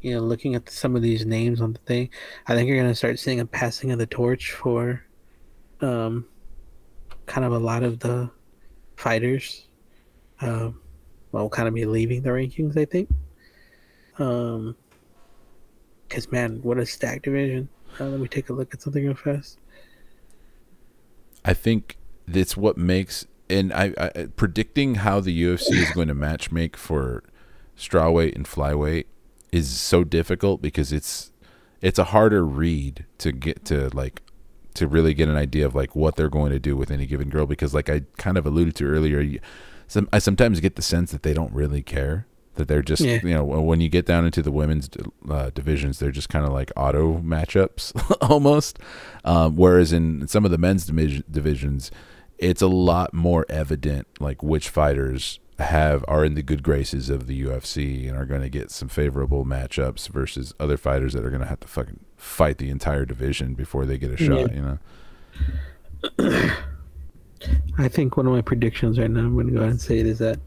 Looking at some of these names on the thing, I think you're going to start seeing a passing of the torch for kind of a lot of the fighters will kind of be leaving the rankings, I think. Because, man, what a stacked division. Let me take a look at something real fast. I think that's what makes, and I predicting how the UFC is going to match make for strawweight and flyweight is so difficult because it's a harder read to get to really get an idea of like what they're going to do with any given girl, because like I kind of alluded to earlier, I sometimes get the sense that they don't really care, that they're just when you get down into the women's divisions, they're just kind of like auto matchups almost, whereas in some of the men's divisions it's a lot more evident like which fighters are in the good graces of the UFC and are going to get some favorable matchups versus other fighters that are going to have to fucking fight the entire division before they get a shot, you know? I think one of my predictions right now, I'm going to go ahead and say it, is that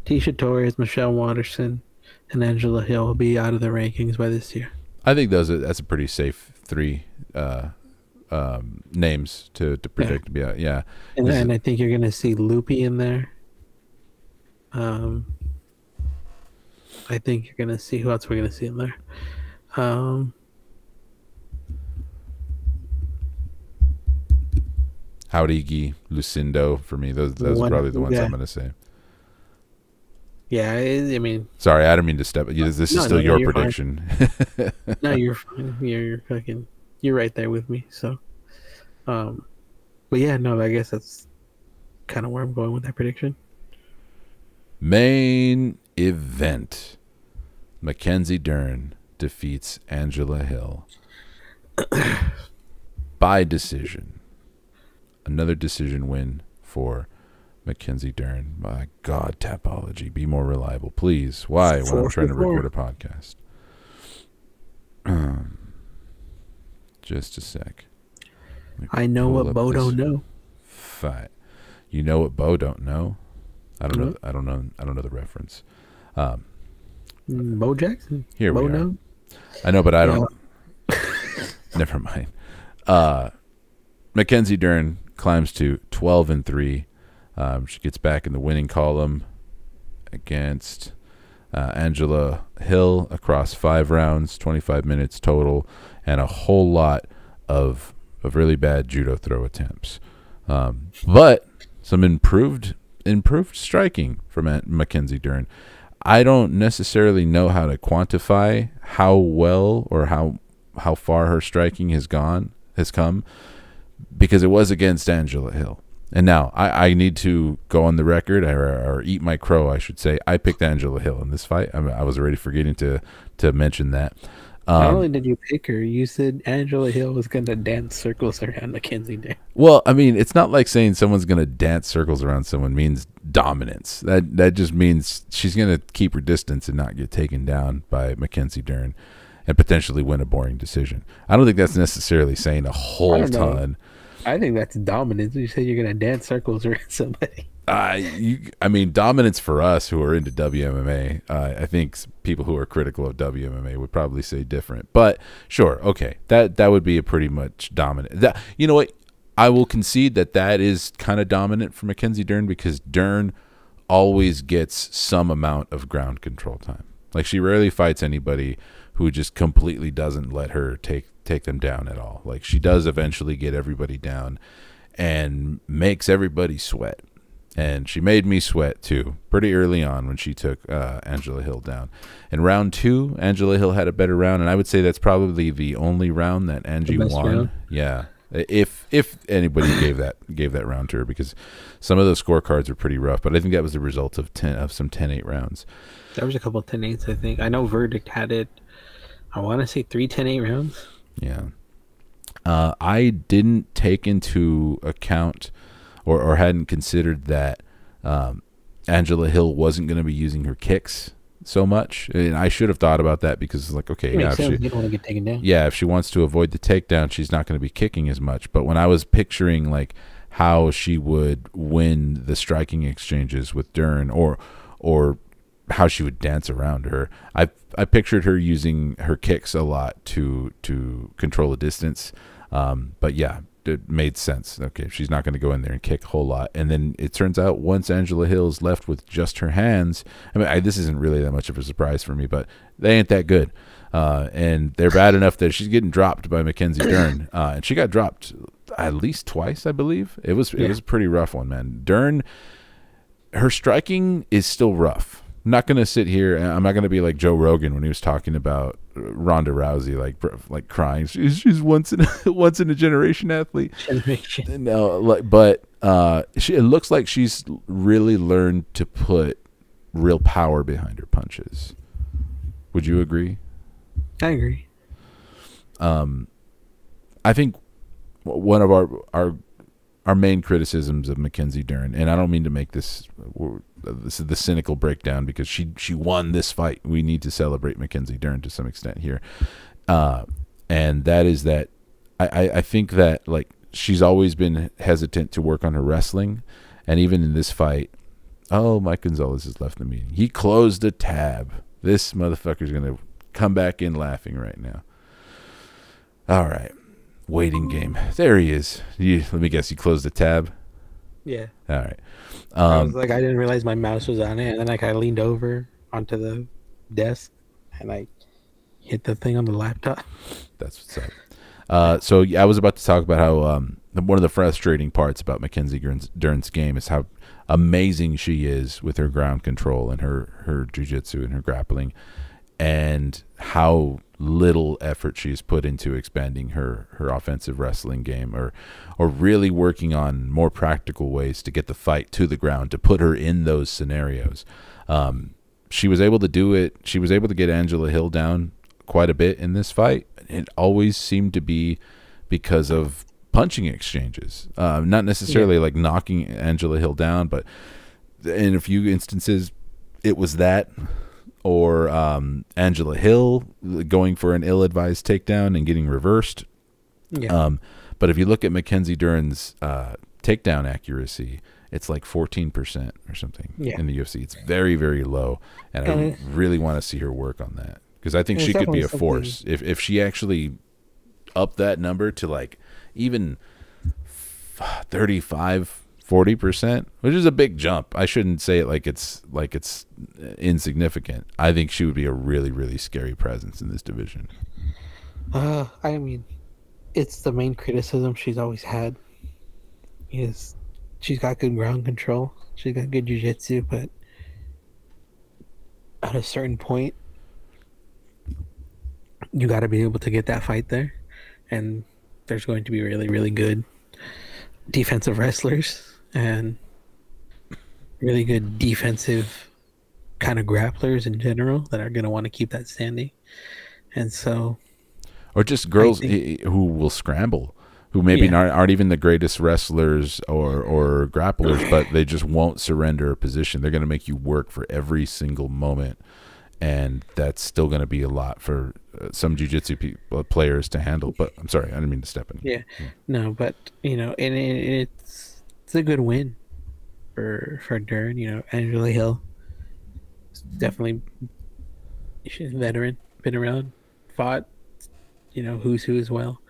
Tisha Torres, Michelle Watterson, and Angela Hill will be out of the rankings by this year. I think that's a pretty safe three names to predict to be out. Yeah. And I think you're going to see Loopy in there. I think you're going to see, who else we're going to see in there? Howdy, Lucindo, for me. Those are probably the ones I'm going to say. Yeah, I mean... Sorry, I didn't mean to step... This is still your prediction. No, you're fine. You're fucking... You're right there with me, so... But yeah, no, I guess that's kind of where I'm going with that prediction. Main event. Mackenzie Dern defeats Angela Hill. By decision. Another decision win for Mackenzie Dern. My God, Tapology, be more reliable, please. Why? When I'm trying to record a podcast. Just a sec. I know what Bo don't know. Fight. You know what Bo don't know? I don't know. I don't know the reference. Bo Jackson. Here Bo we are. know? I know, but I don't. Never mind. Mackenzie Dern climbs to 12-3. She gets back in the winning column against Angela Hill across 5 rounds, 25 minutes total, and a whole lot of really bad judo throw attempts. But some improved striking from Mackenzie Dern. I don't necessarily know how to quantify how well or how far her striking has come, because it was against Angela Hill. And now I need to go on the record or eat my crow, I should say. I picked Angela Hill in this fight. I was already forgetting to mention that. Not only did you pick her, you said Angela Hill was going to dance circles around Mackenzie Dern. Well, I mean, it's not like saying someone's going to dance circles around someone means dominance. That just means she's going to keep her distance and not get taken down by Mackenzie Dern and potentially win a boring decision. I don't think that's necessarily saying a whole ton. I think that's dominance. You said you're going to dance circles around somebody. I mean, dominance for us who are into WMMA, I think people who are critical of WMMA would probably say different. But sure, okay, that would be a pretty much dominant. You know what? I will concede that is kind of dominant for Mackenzie Dern, because Dern always gets some amount of ground control time. Like, she rarely fights anybody who just completely doesn't let her take them down at all. Like, she does eventually get everybody down and makes everybody sweat. And she made me sweat too pretty early on when she took Angela Hill down. In round 2, Angela Hill had a better round, and I would say that's probably the only round that Angie won. Round? Yeah, if anybody gave that round to her, because some of those scorecards are pretty rough. But I think that was the result of some 10-8 rounds. There was a couple of 10-8s, I think. I know Verdict had it. I want to say 3 10-8 rounds. Yeah. I didn't take into account or hadn't considered that Angela Hill wasn't going to be using her kicks so much. And I should have thought about that, because it's like, okay, yeah, you don't want to get taken down. Yeah, if she wants to avoid the takedown, she's not going to be kicking as much. But when I was picturing like how she would win the striking exchanges with Dern, or how she would dance around her, I pictured her using her kicks a lot to control the distance. But yeah, it made sense. Okay, she's not going to go in there and kick a whole lot. And then it turns out once Angela Hill's left with just her hands, I mean, this isn't really that much of a surprise for me, but they ain't that good. And they're bad enough that she's getting dropped by Mackenzie Dern. And she got dropped at least twice, I believe. It was a pretty rough one, man. Dern, her striking is still rough. I'm not going to sit here, and I'm not going to be like Joe Rogan when he was talking about Ronda Rousey, like crying. She's once in a generation athlete. No, but it looks like she's really learned to put real power behind her punches. Would you agree? I agree. I think one of our main criticisms of Mackenzie Dern, and I don't mean to make this is the cynical breakdown because she won this fight. We need to celebrate Mackenzie Dern to some extent here, and that is that I think that like she's always been hesitant to work on her wrestling, and even in this fight, Mike Gonzalez has left the meeting. He closed the tab. This motherfucker's gonna come back in laughing right now. All right. Waiting game. There he is. Let me guess. You closed the tab? Yeah. All right. I was like, I didn't realize my mouse was on it. And then like I leaned over onto the desk and I hit the thing on the laptop. That's what's up. So I was about to talk about how one of the frustrating parts about Mackenzie Dern's game is how amazing she is with her ground control and her jiu-jitsu and her grappling, and how little effort she's put into expanding her offensive wrestling game, or really working on more practical ways to get the fight to the ground, to put her in those scenarios. She was able to do it. She was able to get Angela Hill down quite a bit in this fight. It always seemed to be because of punching exchanges, not necessarily like knocking Angela Hill down, but in a few instances it was that, or Angela Hill going for an ill-advised takedown and getting reversed. Yeah. But if you look at Mackenzie Dern's takedown accuracy, it's like 14% or something in the UFC. It's very, very low, and I really want to see her work on that, because I think she could be a force if she actually upped that number to like even 35-40%, which is a big jump. I shouldn't say it like it's insignificant. I think she would be a really, really scary presence in this division. I mean, it's the main criticism she's always had. Is she's got good ground control, she's got good jiu-jitsu, but at a certain point, you got to be able to get that fight there, and there's going to be really, really good defensive wrestlers and really good defensive kind of grapplers in general that are going to want to keep that standing. And so, or just girls who will scramble, who maybe aren't even the greatest wrestlers or grapplers, but they just won't surrender a position. They're going to make you work for every single moment, and that's still going to be a lot for some jiu-jitsu players to handle. But I'm sorry, I didn't mean to step in. Yeah, no, but and it's a good win for Dern. Angela Hill, definitely, she's a veteran, been around, fought, who's who as well.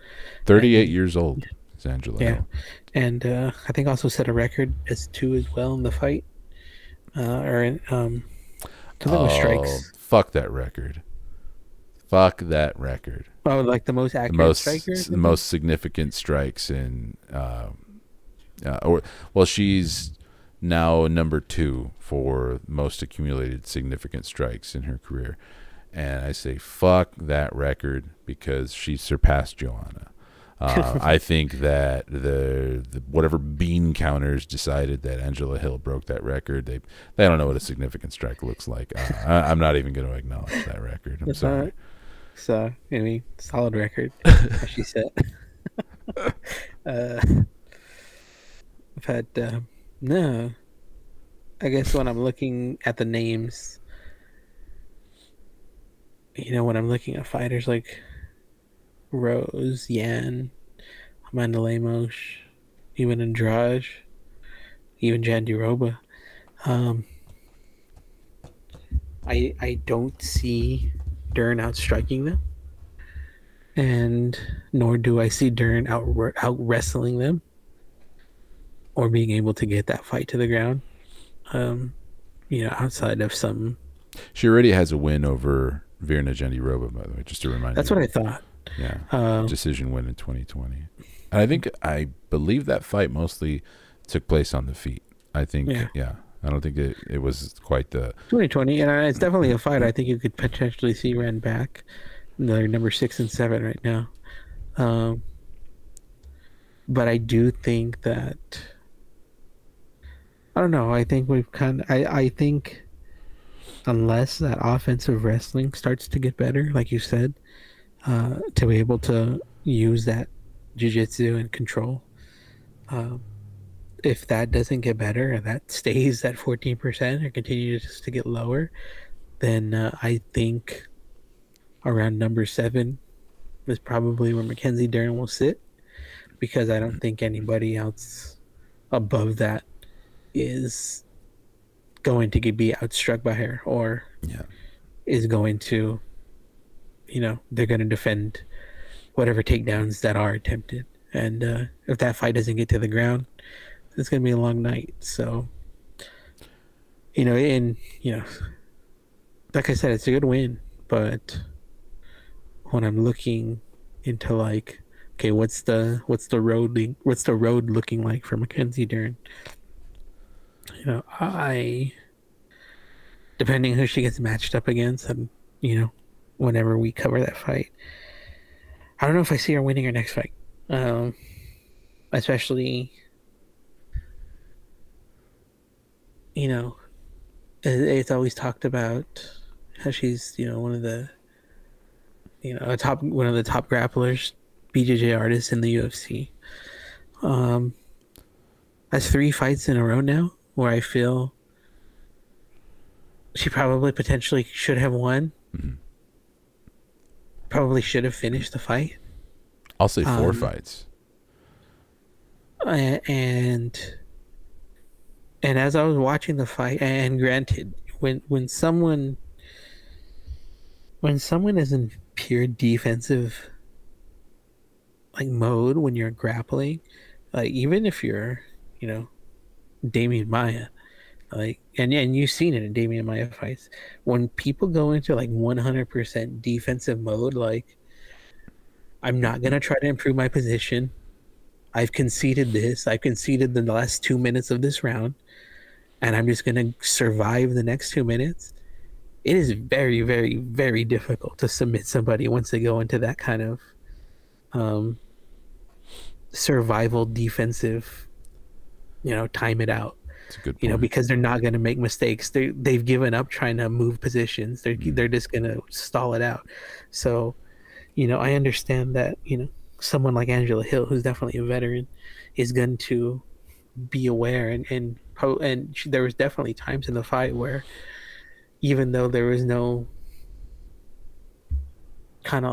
38 years old is Angela Hill. And I think also set a record as 2 as well in the fight, with strikes. Fuck that record. Fuck that record. Oh, like the most accurate strikers? The most significant strikes in she's now number 2 for most accumulated significant strikes in her career. And I say fuck that record because she surpassed Joanna. I think that the whatever bean counters decided that Angela Hill broke that record, they don't know what a significant strike looks like. I'm not even going to acknowledge that record. I'm sorry. So, solid record, as she said. But no, I guess when I'm looking at the names, when I'm looking at fighters like Rose, Yan, Amanda Lemos, even Andrade, even Jandiroba, I don't see Dern outstriking them, and nor do I see Dern out wrestling them or being able to get that fight to the ground. Outside of some. She already has a win over Virna Jandiroba, by the way, just to remind you. That's what I thought. Yeah, decision win in 2020. And I believe that fight mostly took place on the feet. I think, I don't think it was quite the 2020, and it's definitely a fight I think you could potentially see ran back. They're number 6 and 7 right now, but I do think that I don't know. I think we've I think unless that offensive wrestling starts to get better, like you said, to be able to use that jiu-jitsu and control, if that doesn't get better and that stays at 14% or continues to get lower, then I think around number 7 is probably where Mackenzie Dern will sit, because I don't think anybody else above that is going to be outstruck by her, or is going to, they're going to defend whatever takedowns that are attempted. And if that fight doesn't get to the ground, it's going to be a long night. So, like I said, it's a good win, but when I'm looking into like, okay, what's the road looking like for Mackenzie Dern? I, depending who she gets matched up against, and whenever we cover that fight, I don't know if I see her winning her next fight. Especially, it's always talked about how she's, one of the top grapplers, BJJ artists in the UFC. That's 3 fights in a row now where I feel she probably potentially should have won. Mm-hmm. Probably should have finished the fight. I'll say 4 fights. And as I was watching the fight, and granted, when someone is in pure defensive like mode, when you're grappling, like even if you're Damian Maia, like and you've seen it in Damian Maia fights, when people go into like 100% defensive mode, like, I'm not gonna try to improve my position. I've conceded the last 2 minutes of this round, and I'm just gonna survive the next 2 minutes. It is very, very, very difficult to submit somebody once they go into that kind of survival defensive, time it out. That's a good point. Because they're not going to make mistakes. They've given up trying to move positions. They're just going to stall it out. So, I understand that, someone like Angela Hill, who's definitely a veteran, is going to be aware, and there was definitely times in the fight where, even though there was no kind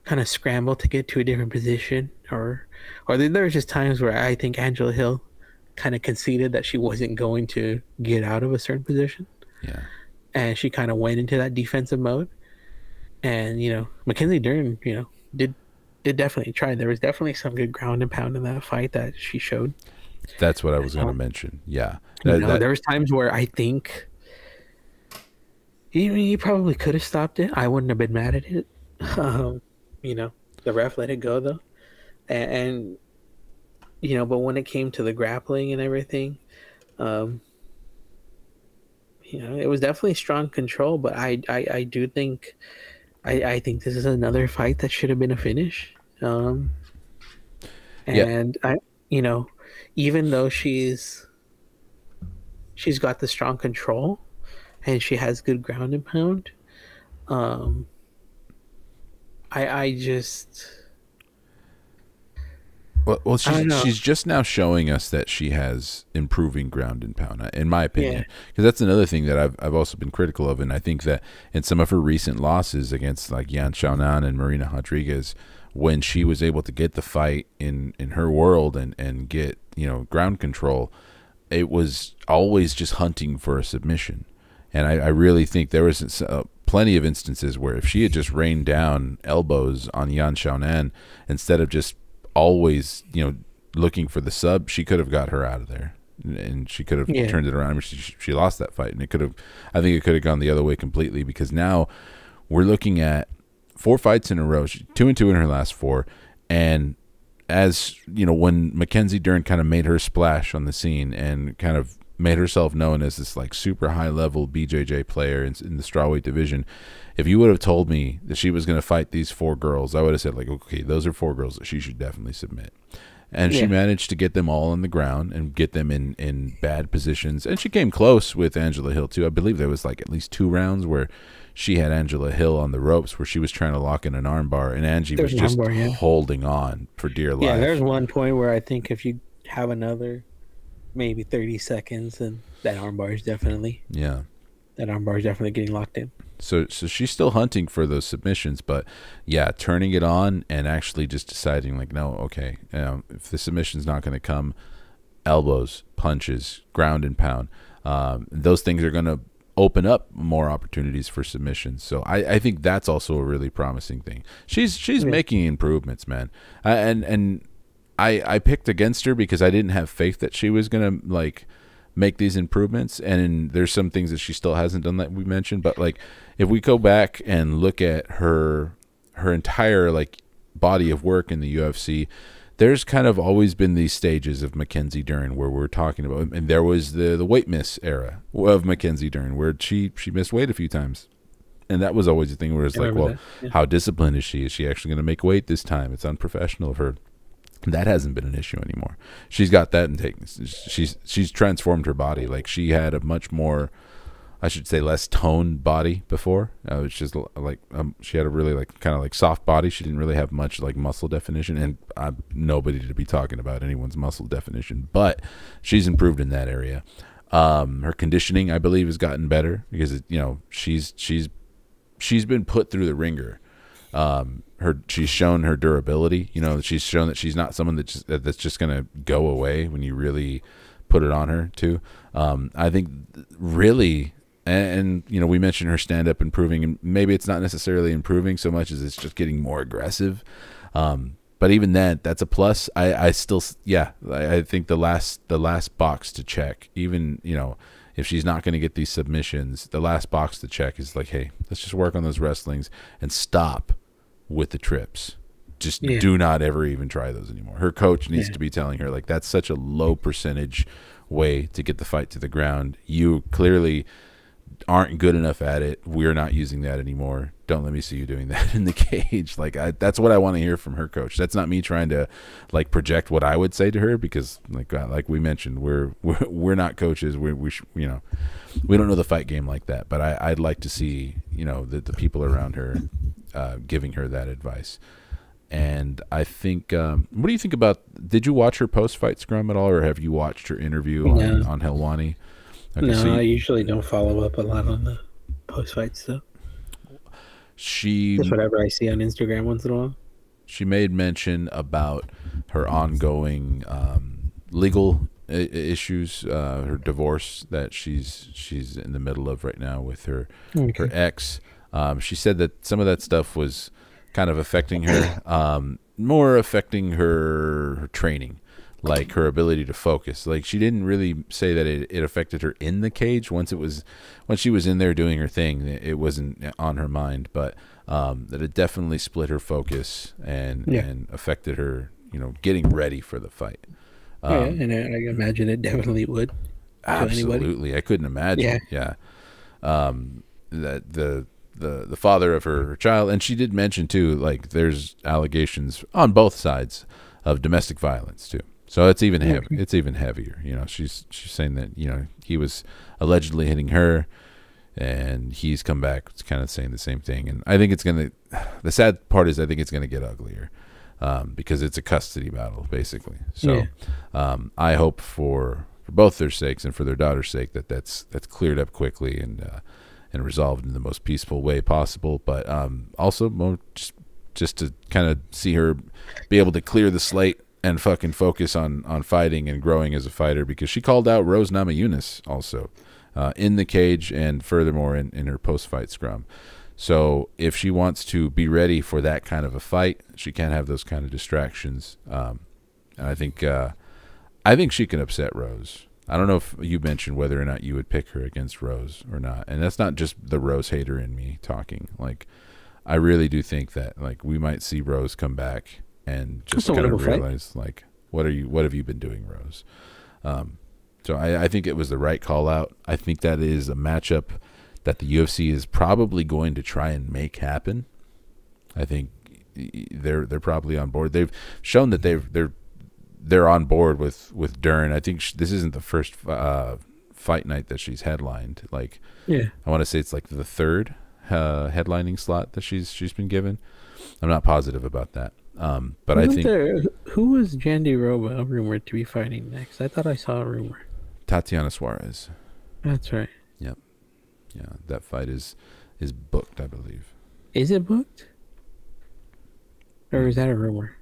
of scramble to get to a different position, or there was just times where I think Angela Hill kind of conceded that she wasn't going to get out of a certain position. Yeah. And she kind of went into that defensive mode. And, Mackenzie Dern, did definitely try. There was definitely some good ground and pound in that fight that she showed. That's what I was going to mention. Yeah. There was times where I think he probably could have stopped it. I wouldn't have been mad at it. The ref let it go though. And but when it came to the grappling and everything, it was definitely strong control, but I do think I think this is another fight that should have been a finish. And I, even though she's got the strong control and she has good ground and pound, I just... Well, she's just now showing us that she has improving ground and pound, in my opinion. Because that's another thing that I've also been critical of, and I think that in some of her recent losses against like Yan Xiaonan and Marina Rodriguez, when she was able to get the fight in her world and get ground control, it was always just hunting for a submission. And I really think there was plenty of instances where if she had just rained down elbows on Yan Xiaonan instead of just always looking for the sub, she could have got her out of there, and she could have turned it around. I mean, she lost that fight, and I think it could have gone the other way completely, because now we're looking at 4 fights in a row. She's 2-2 in her last 4, and as when Mackenzie Dern kind of made her splash on the scene and kind of made herself known as this like super high level BJJ player in the strawweight division, if you would have told me that she was going to fight these 4 girls, I would have said like, okay, those are 4 girls that she should definitely submit. And she managed to get them all on the ground and get them in bad positions. And she came close with Angela Hill, too. I believe there was like at least 2 rounds where she had Angela Hill on the ropes where she was trying to lock in an armbar, and Angie was just holding on for dear life. Yeah, there's one point where I think if you have another maybe 30 seconds, and that armbar is definitely getting locked in. So she's still hunting for those submissions, but yeah, turning it on and actually just deciding like, no, okay, if the submission's not going to come, elbows, punches, ground and pound, those things are going to open up more opportunities for submissions. So I think that's also a really promising thing. She's making improvements, man. And I picked against her because I didn't have faith that she was going to like make these improvements, and there's some things that she still hasn't done that we mentioned, but like if we go back and look at her entire like body of work in the UFC, there's kind of always been these stages of Mackenzie Dern where we're talking about, and there was the weight miss era of Mackenzie Dern where she missed weight a few times, and that was always the thing where it's like, well, how disciplined is she? Is she actually going to make weight this time? It's unprofessional of her. That hasn't been an issue anymore. She's got that in she's transformed her body. Like she had a much more, I should say, less toned body before. It's just like she had a really like kind of like soft body. She didn't really have much like muscle definition, and I'm nobody to be talking about anyone's muscle definition, but she's improved in that area. Her conditioning, I believe, has gotten better because she's been put through the ringer. She's shown her durability. She's shown that she's not someone that's just gonna go away when you really put it on her too. I think really, and we mentioned her stand up improving, and maybe it's not necessarily improving so much as it's just getting more aggressive. But even that's a plus. I still, I think the last box to check, even if she's not going to get these submissions, the last box to check is like, hey, let's just work on those wrestlings and stop with the trips. Just do not ever even try those anymore. Her coach needs to be telling her, like, that's such a low percentage way to get the fight to the ground. You clearly aren't good enough at it. We're not using that anymore. Don't let me see you doing that in the cage. Like, that's what I want to hear from her coach. That's not me trying to like project what I would say to her, because like we mentioned, we're not coaches. We don't know the fight game like that. But I'd like to see the people around her giving her that advice. And I think, what do you think about? Did you watch her post-fight scrum at all, or have you watched her interview on Helwani? Okay, no, I usually don't follow up a lot on the post-fight stuff. Just whatever I see on Instagram once in a while. She made mention about her ongoing legal issues, her divorce that she's in the middle of right now with her ex. She said that some of that stuff was kind of affecting her, more affecting her training, like her ability to focus. Like she didn't really say that it affected her in the cage. Once she was in there doing her thing, it wasn't on her mind, but that it definitely split her focus and affected her, getting ready for the fight. And I imagine it definitely would. Absolutely, I couldn't imagine. Yeah. That the father of her child, and she did mention too, like there's allegations on both sides of domestic violence too. So it's even heavy. It's even heavier. She's saying that he was allegedly hitting her, and he's come back kind of saying the same thing. And I think the sad part is I think it's gonna get uglier, because it's a custody battle basically. So I hope for both their sakes and for their daughter's sake that's cleared up quickly and resolved in the most peaceful way possible. But also more just to kind of see her be able to clear the slate and fucking focus on fighting and growing as a fighter, because she called out Rose Namajunas also in the cage, and furthermore in her post-fight scrum. So if she wants to be ready for that kind of a fight, she can't have those kind of distractions. And I think she can upset Rose. I don't know if you mentioned whether or not you would pick her against Rose or not. And that's not just the Rose hater in me talking. Like, I really do think that like we might see Rose come back and just kind of realize like, what have you been doing, Rose? So I think it was the right call out. I think that is a matchup that the UFC is probably going to try and make happen. I think they're probably on board. They've shown that they're on board with Dern. I think this isn't the first fight night that she's headlined. Like, Yeah. I want to say it's like the third headlining slot that she's been given. I'm not positive about that. But I think who was Jandy Roba rumored to be fighting next? I thought I saw a rumor. Tatiana Suarez. That's right. Yep. Yeah, that fight is booked, I believe. Is it booked? Or is that a rumor?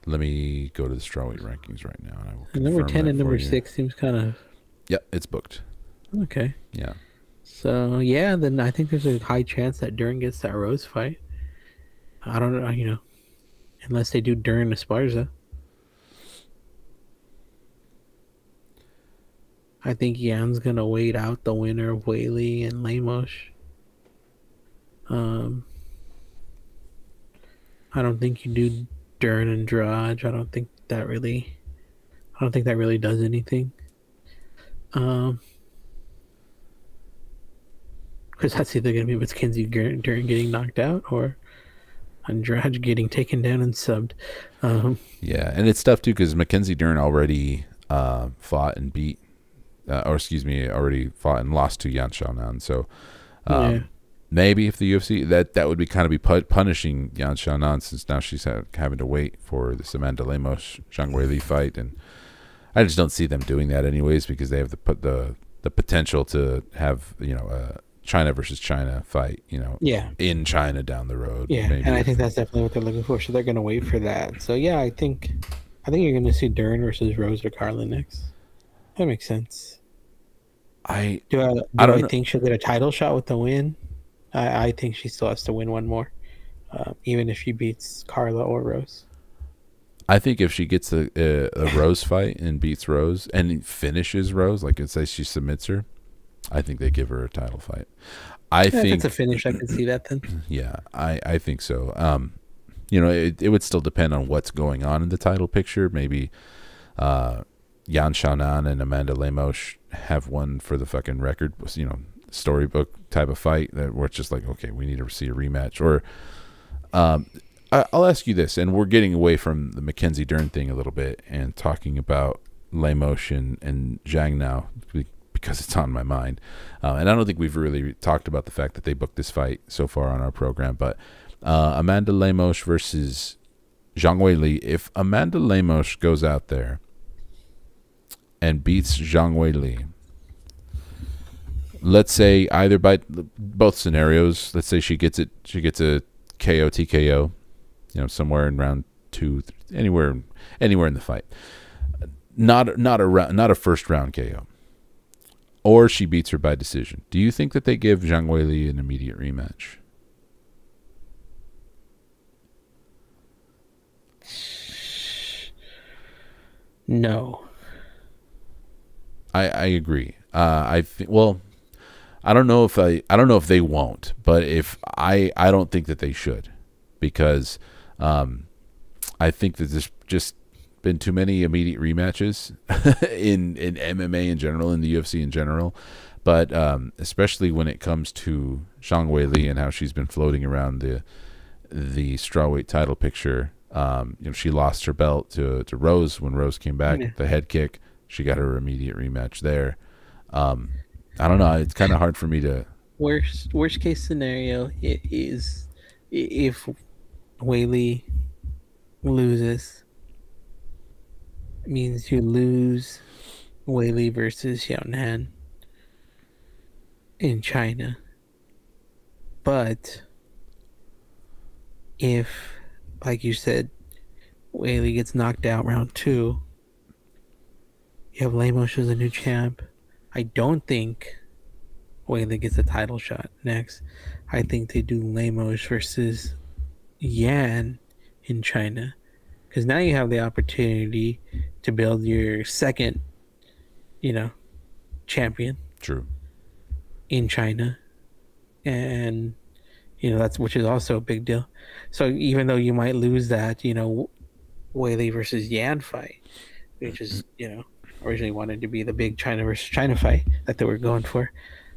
Let me go to the strawweight rankings right now, and I will. And number 10 and number you. 6 seems kind of. Yep, it's booked. Okay. Yeah. So yeah, then I think there's a high chance that Dern gets that Rose fight. I don't know, unless they do Dern Esparza. I think Jan's gonna wait out the winner of Whaley and Lemos. I don't think you do Dern and Draj. I don't think that really does anything. Because that's either gonna be Mackenzie Dern getting knocked out or Andrade getting taken down and subbed. Yeah, and it's tough too because Mackenzie Dern already fought and beat. Already fought and lost to Yan Xiaonan. So maybe if the UFC, that would be kind of be punishing Yan Xiaonan, since now she's having to wait for this Amanda Lemos Zhang Weili fight, and I just don't see them doing that anyways, because they have the potential to have a China versus China fight, in China down the road. Yeah, maybe. And I think that's definitely what they're looking for. So they're going to wait for that. So yeah, I think you're going to see Dern versus Rose or Carlin next. That makes sense. I think she'll get a title shot with the win. I think she still has to win one more, even if she beats Carla or Rose. I think if she gets a Rose fight and beats Rose and finishes Rose, like let's say she submits her, I think they give her a title fight. If it's a finish, I can see that then. Yeah, I think so. It would still depend on what's going on in the title picture. Maybe Yan Xiaonan and Amanda Lemos have one for the fucking record, storybook type of fight where it's just like, okay, we need to see a rematch. Or I'll ask you this, and we're getting away from the Mackenzie Dern thing a little bit and talking about Lemos and Zhang now because it's on my mind. And I don't think we've really talked about the fact that they booked this fight so far on our program. But Amanda Lemos versus Zhang Weili. If Amanda Lemos goes out there and beats Zhang Weili, let's say either by both scenarios, let's say she gets a KO TKO, somewhere in round 2, anywhere in the fight, not a first round KO, or she beats her by decision. Do you think that they give Zhang Weili an immediate rematch? No. I agree. I don't know if they won't, but I don't think that they should, because I think that there's just been too many immediate rematches in MMA in general, in the UFC in general, but especially when it comes to Zhang Weili and how she's been floating around the strawweight title picture. She lost her belt to Rose when Rose came back. The head kick. She got her immediate rematch there. I don't know. It's kind of hard for me to. Worst case scenario is if Weili loses, it means you lose Weili versus Xiaonan in China. But if, like you said, Weili gets knocked out round 2, you have Lemos as a new champ. I don't think Weili gets a title shot next. I think they do Lemos versus Yan in China, because now you have the opportunity to build your second, champion. True. In China, and which is also a big deal. So even though you might lose that, Weili versus Yan fight, which is originally wanted to be the big China versus China fight that they were going for,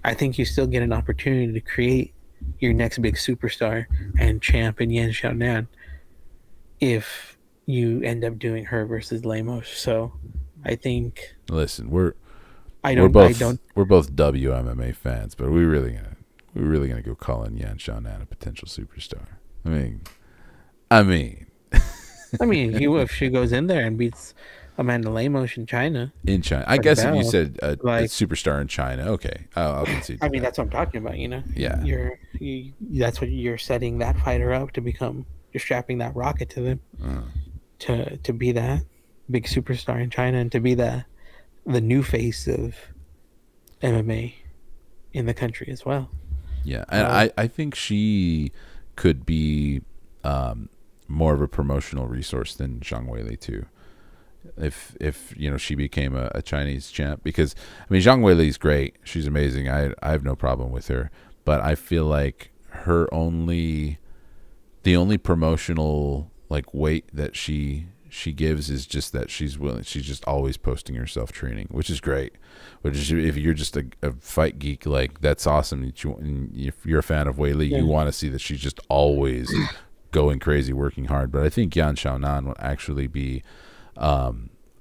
I think you still get an opportunity to create your next big superstar and champ in Yan Xiaonan if you end up doing her versus Lemos. So I think Listen, we're I we're don't I both don't we're both WMMA fans, but we're really gonna go calling Yan Xiaonan a potential superstar. I mean, I mean if she goes in there and beats Amanda Lemos in China in China, I for the guess if you belt, said a like superstar in China, okay, I'll concede I to mean that. that's what I'm talking about. Yeah, That's what you're setting that fighter up to become. You're strapping that rocket to them to be that big superstar in China and to be the new face of MMA in the country as well. yeah, and I think she could be more of a promotional resource than Zhang Weili too. If she became a Chinese champ, because I mean Zhang Weili is great, she's amazing. I have no problem with her, but I feel like the only promotional like weight that she gives is just that she's just always posting herself training, which is great. Which is, if you're just a fight geek, like that's awesome. If you're a fan of Weili, you want to see that she's just always going crazy, working hard. But I think Yan Xiaonan will actually be a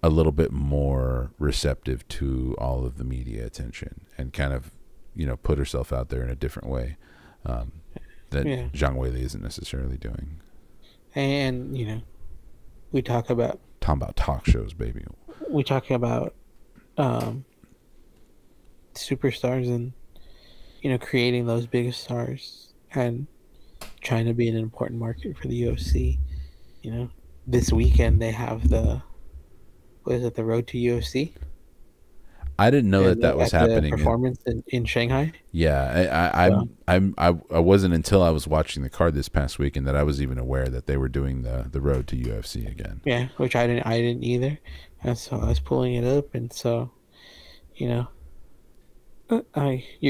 little bit more receptive to all of the media attention and kind of put herself out there in a different way that Zhang Weili isn't necessarily doing. And we talk about talk shows, baby. We talk about superstars and creating those biggest stars and China being an important market for the UFC. This weekend they have the Road to UFC? I didn't know that was happening. The performance in Shanghai. Yeah, I wasn't until I was watching the card this past weekend that I was even aware that they were doing the Road to UFC again. Yeah, which I didn't either, and so I was pulling it up, and so, you're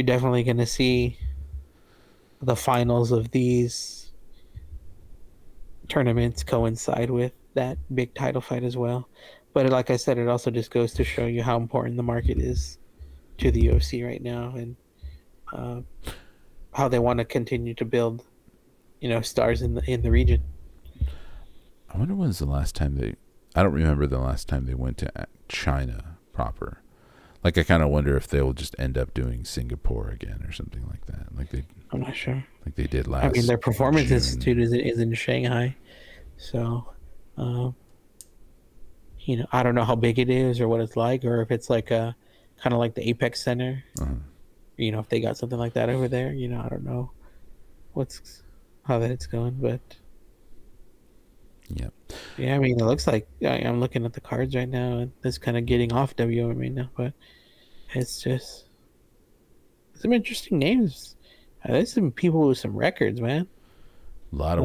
definitely gonna see the finals of these tournaments coincide with that big title fight as well. But like I said, it also just goes to show you how important the market is to the UFC right now, and how they want to continue to build, stars in the region. I wonder when's the last time I don't remember the last time they went to China proper. Like I kind of wonder if they will just end up doing Singapore again or something like that. I'm not sure. Like they did last. I mean, their performance June. institute is in Shanghai, so. I don't know how big it is or what it's like, or if it's like kind of like the Apex Center. If they got something like that over there, I don't know how it's going, but yeah. I mean, it looks like I'm looking at the cards right now, and it's kind of getting off WMMA now, but it's just some interesting names. There's some people with some records, man. A lot of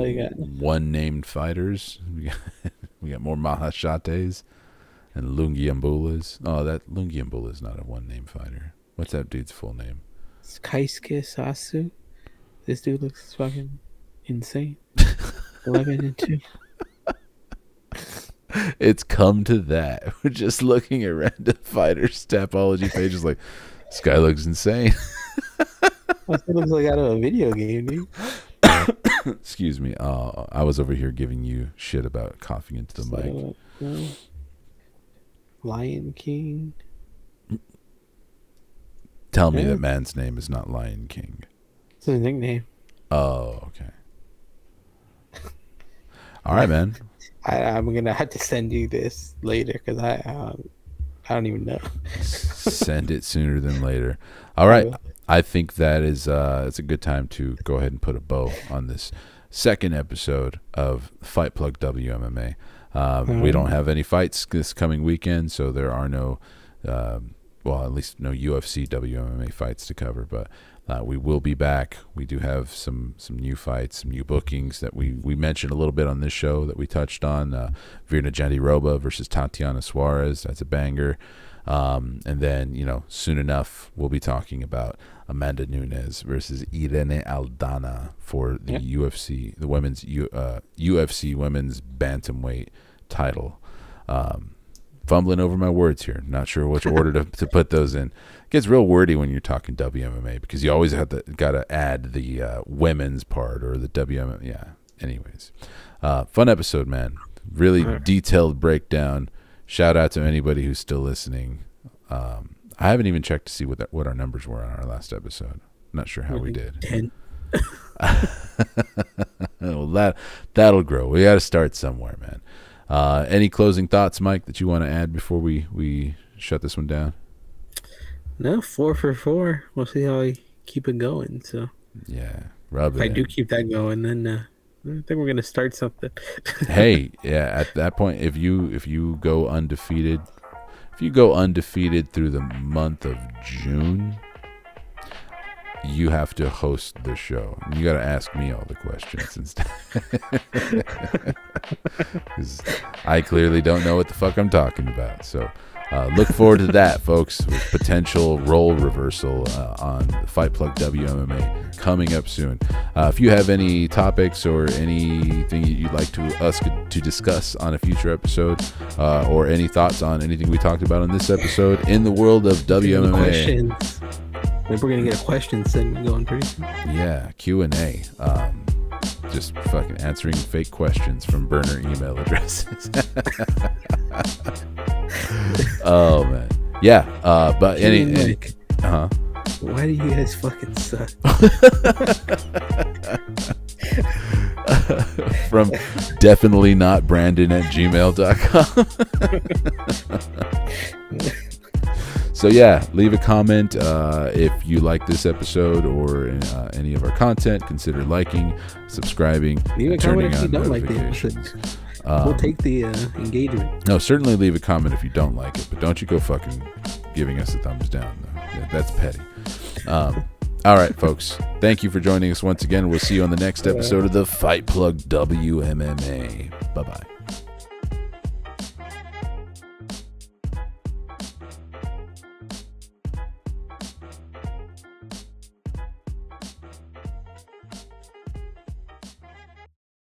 one-named fighters. We got more Mahashates and Lungiambulas. Oh, that Lungiambula is not a one-name fighter. What's that dude's full name? It's Kaisuke Sasu. This dude looks fucking insane. 11-2. It's come to that. We're just looking at random fighters' Tapology pages like, this guy looks insane. It looks like out of a video game, dude. Excuse me. I was over here giving you shit about coughing into the mic. Lion King. Tell me that man's name is not Lion King. It's his nickname. Oh, okay. All right, man. I'm gonna have to send you this later because I don't even know. Send it sooner than later. All right. I think that is it's a good time to go ahead and put a bow on this second episode of Fight Plug WMMA. We don't have any fights this coming weekend, so there are no, at least no UFC WMMA fights to cover. But we will be back. We do have some new fights, some new bookings that we mentioned a little bit on this show that we touched on. Virna Jandiroba versus Tatiana Suarez. That's a banger. And then, soon enough, we'll be talking about Amanda Nunes versus Irene Aldana for the UFC, the women's UFC women's bantamweight title. Fumbling over my words here. Not sure which order to put those in. It gets real wordy when you're talking WMMA because you always got to add the women's part or the WMMA. Yeah. Anyways, fun episode, man. really detailed breakdown. Shout out to anybody who's still listening. I haven't even checked to see what our numbers were on our last episode. Not sure how we did. 10. Well, that'll grow. We got to start somewhere, man. Any closing thoughts, Mike, that you want to add before we shut this one down? No, 4 for 4. We'll see how I keep it going. So yeah, if I do keep that going, then I think we're gonna start something. Hey, yeah, at that point, if you go undefeated, through the month of June, you have to host the show. You got to ask me all the questions instead, because I clearly don't know what the fuck I'm talking about. So look forward to that, folks, with potential role reversal on Fight Plug WMMA coming up soon. If you have any topics or anything you'd like us to discuss on a future episode, or any thoughts on anything we talked about on this episode in the world of WMMA. Questions. Maybe we're gonna get a question segment going pretty soon. Yeah, Q&A. Just fucking answering fake questions from burner email addresses. Oh man, yeah. But any why do you guys fucking suck? From definitely not Brandon at gmail.com. So yeah, leave a comment if you like this episode or any of our content. Consider liking, subscribing, leave a turning comment if you on don't like the notifications. We'll take the engagement. No, certainly leave a comment if you don't like it, but don't you go fucking giving us a thumbs down, though. Yeah, that's petty. All right, folks. Thank you for joining us once again. We'll see you on the next episode of the Fight Plug WMMA. Bye-bye.